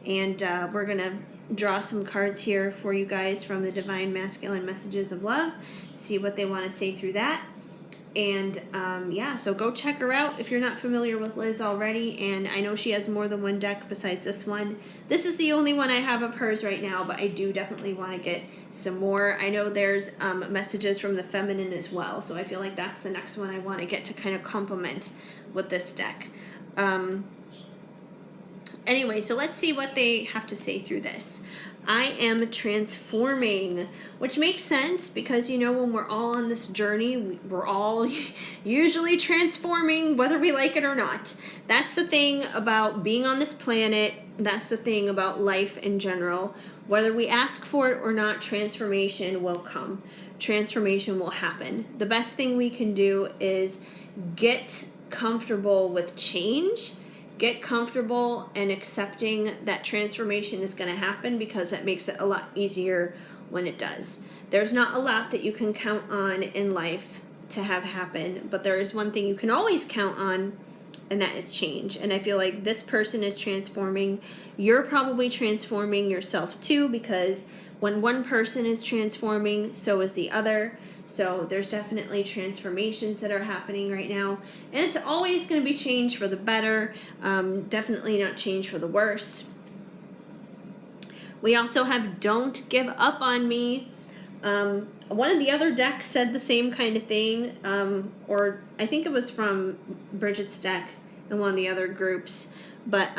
And we're going to draw some cards here for you guys from the Divine Masculine Messages of Love, see what they want to say through that. And so go check her out if you're not familiar with Liz already. And I know she has more than one deck besides this one. This is the only one I have of hers right now, but I do definitely want to get some more. I know there's messages from the feminine as well, so I feel like that's the next one I want to get to kind of complement with this deck. Anyway, so let's see what they have to say through this. I am transforming, which makes sense because, you know, when we're all on this journey, we're all usually transforming whether we like it or not. That's the thing about being on this planet. That's the thing about life in general. Whether we ask for it or not, transformation will come. Transformation will happen. The best thing we can do is get comfortable with change. Get comfortable and accepting that transformation is going to happen, because that makes it a lot easier when it does. There's not a lot that you can count on in life to have happen, but there is one thing you can always count on, and that is change. And I feel like this person is transforming. You're probably transforming yourself too, because when one person is transforming, so is the other. So there's definitely transformations that are happening right now. And it's always going to be change for the better. Definitely not change for the worse. We also have Don't Give Up on Me. One of the other decks said the same kind of thing. Or I think it was from Bridget's deck in one of the other groups. But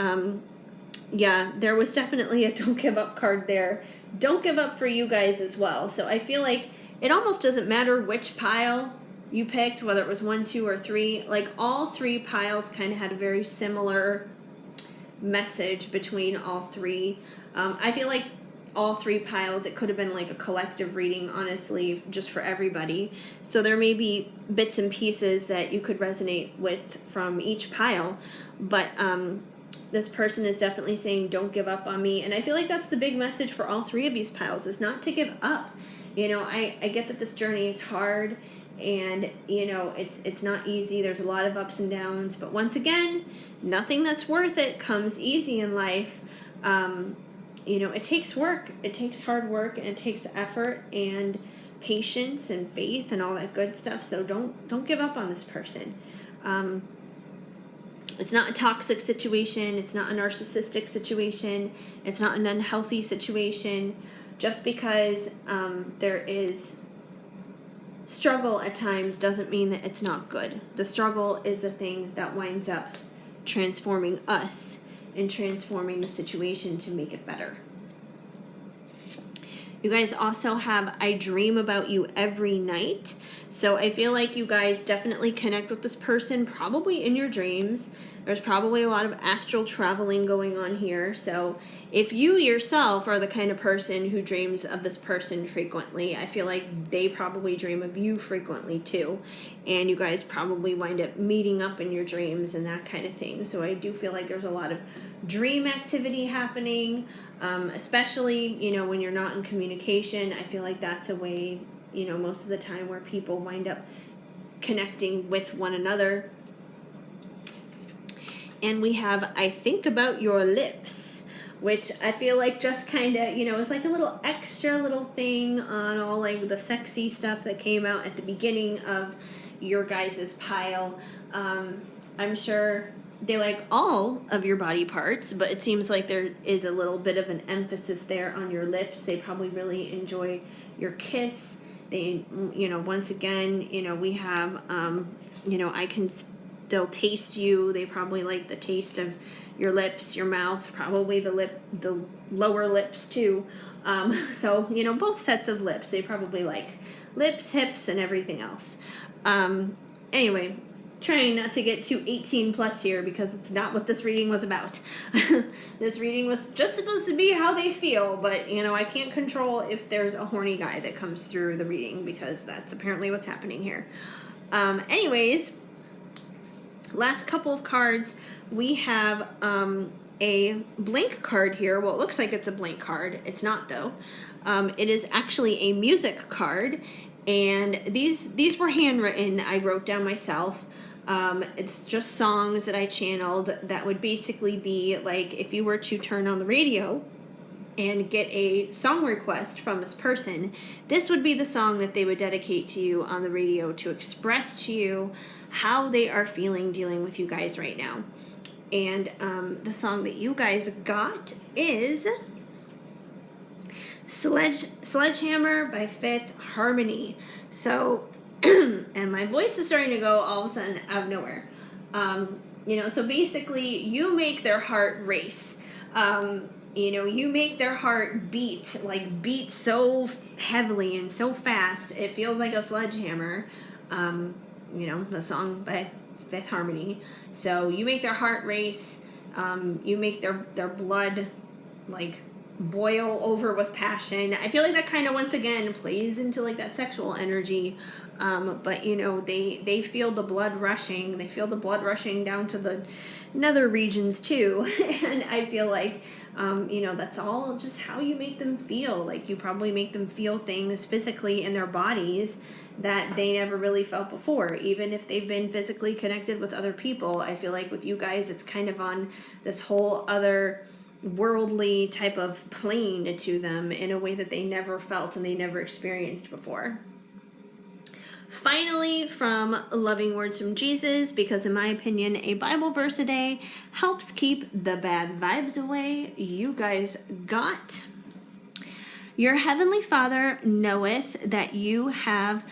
yeah, there was definitely a Don't Give Up card there. Don't give up for you guys as well. So I feel like it almost doesn't matter which pile you picked, whether it was 1, 2, or 3. Like, all 3 piles kind of had a very similar message between all 3. I feel like all 3 piles, it could have been like a collective reading, honestly, just for everybody. So there may be bits and pieces that you could resonate with from each pile. But this person is definitely saying, don't give up on me. And I feel like that's the big message for all 3 of these piles, is not to give up. You know, I get that this journey is hard, and, you know, it's not easy. There's a lot of ups and downs. But once again, nothing that's worth it comes easy in life. You know, it takes work. It takes hard work, and it takes effort and patience and faith and all that good stuff. So don't give up on this person. It's not a toxic situation. It's not a narcissistic situation. It's not an unhealthy situation. Just because there is struggle at times doesn't mean that it's not good. The struggle is the thing that winds up transforming us and transforming the situation to make it better. You guys also have I dream about you every night. So I feel like you guys definitely connect with this person, probably in your dreams. There's probably a lot of astral traveling going on here. So if you yourself are the kind of person who dreams of this person frequently, I feel like they probably dream of you frequently too. And you guys probably wind up meeting up in your dreams and that kind of thing. So I do feel like there's a lot of dream activity happening, especially, you know, when you're not in communication. I feel like that's a way, you know, most of the time where people wind up connecting with one another. And we have I think about your lips, which I feel like just kind of, you know, is like a little extra little thing on all like the sexy stuff that came out at the beginning of your guys' pile. I'm sure they like all of your body parts, but it seems like there is a little bit of an emphasis there on your lips. They probably really enjoy your kiss. They, you know, once again, you know, we have, you know, I can still taste you. They probably like the taste of your lips, your mouth, probably the lower lips too. So, you know, both sets of lips. They probably like lips, hips, and everything else. Anyway, trying not to get too 18 plus here, because it's not what this reading was about. This reading was just supposed to be how they feel, but, you know, I can't control if there's a horny guy that comes through the reading, because that's apparently what's happening here. Anyways, last couple of cards, we have a blank card here. Well, it looks like it's a blank card. It's not, though. It is actually a music card, and these were handwritten. I wrote down myself. It's just songs that I channeled that would basically be like if you were to turn on the radio and get a song request from this person, this would be the song that they would dedicate to you on the radio to express to you how they are feeling dealing with you guys right now. And the song that you guys got is Sledgehammer by Fifth Harmony. So, and my voice is starting to go all of a sudden out of nowhere. You know, so basically you make their heart race. You make their heart beat so heavily and so fast it feels like a sledgehammer. The song by Fifth Harmony. So you make their heart race. You make their blood like boil over with passion. I feel like that kind of once again plays into like that sexual energy. But they feel the blood rushing. They feel the blood rushing down to the nether regions too. And I feel like that's all just how you make them feel. Like you probably make them feel things physically in their bodies that they never really felt before, even if they've been physically connected with other people. I feel like with you guys, it's kind of on this whole other worldly type of plane to them in a way that they never felt and they never experienced before. Finally, from Loving Words from Jesus, because in my opinion, a Bible verse a day helps keep the bad vibes away. You guys got, your heavenly Father knoweth that you have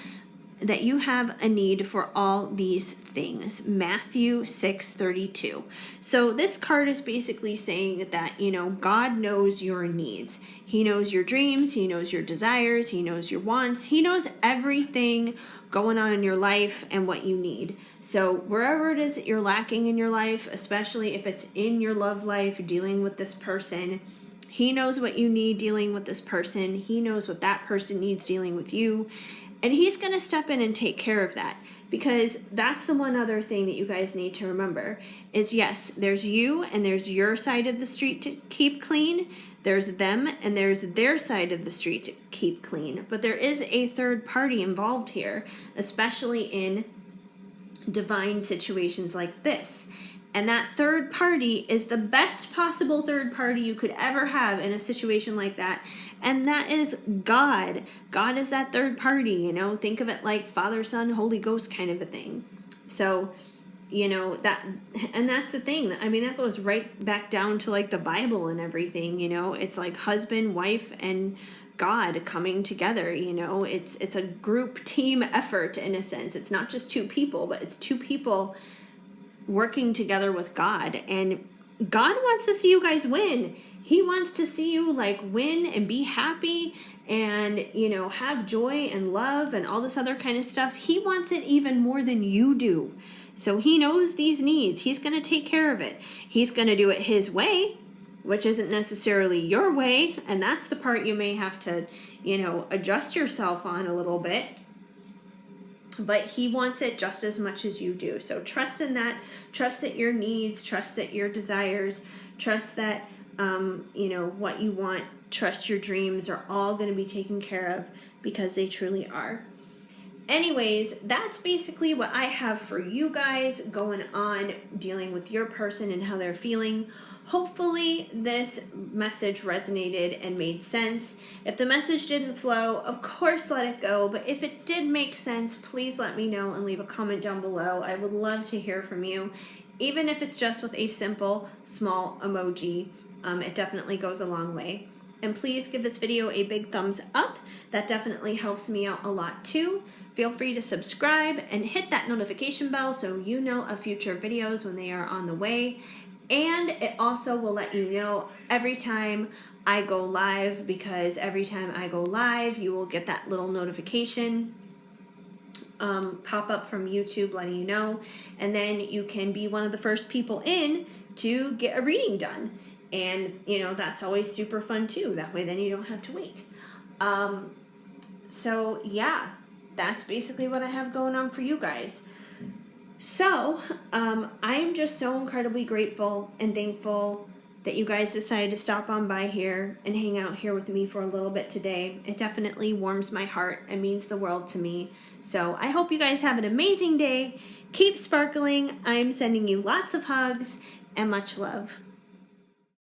a need for all these things. Matthew 6:32. So this card is basically saying that, God knows your needs. He knows your dreams. He knows your desires. He knows your wants. He knows everything going on in your life and what you need. So wherever it is that you're lacking in your life, especially if it's in your love life, dealing with this person, He knows what you need dealing with this person. He knows what that person needs dealing with you. And He's going to step in and take care of that. Because that's the one other thing that you guys need to remember is, yes, there's you and there's your side of the street to keep clean. There's them and there's their side of the street to keep clean. But there is a third party involved here, especially in divine situations like this. And that third party is the best possible third party you could ever have in a situation like that. And that is God. God is that third party, Think of it like Father, Son, Holy Ghost kind of a thing. So, that's the thing. I mean, that goes right back down to like the Bible and everything, It's like husband, wife, and God coming together, It's a group team effort in a sense. It's not just two people, but it's two people working together with God. And God wants to see you guys win. He wants to see you like win and be happy and, have joy and love and all this other kind of stuff. He wants it even more than you do. So He knows these needs. He's going to take care of it. He's going to do it His way, which isn't necessarily your way. And that's the part you may have to, adjust yourself on a little bit. But He wants it just as much as you do. So trust in that. Trust that your needs, trust that your desires, trust that, what you want, trust your dreams are all going to be taken care of because they truly are. Anyways, that's basically what I have for you guys going on dealing with your person and how they're feeling. Hopefully this message resonated and made sense. If the message didn't flow, of course let it go. But if it did make sense, please let me know and leave a comment down below. I would love to hear from you. Even if it's just with a simple, small emoji, it definitely goes a long way. And please give this video a big thumbs up. That definitely helps me out a lot too. Feel free to subscribe and hit that notification bell so you know of future videos when they are on the way. And it also will let you know every time I go live, because every time I go live, you will get that little notification pop up from YouTube letting you know. And then you can be one of the first people in to get a reading done. And, that's always super fun too. That way then you don't have to wait. So yeah, that's basically what I have going on for you guys. So, I'm just so incredibly grateful and thankful that you guys decided to stop on by here and hang out here with me for a little bit today. It definitely warms my heart and means the world to me. So I hope you guys have an amazing day. Keep sparkling. I'm sending you lots of hugs and much love.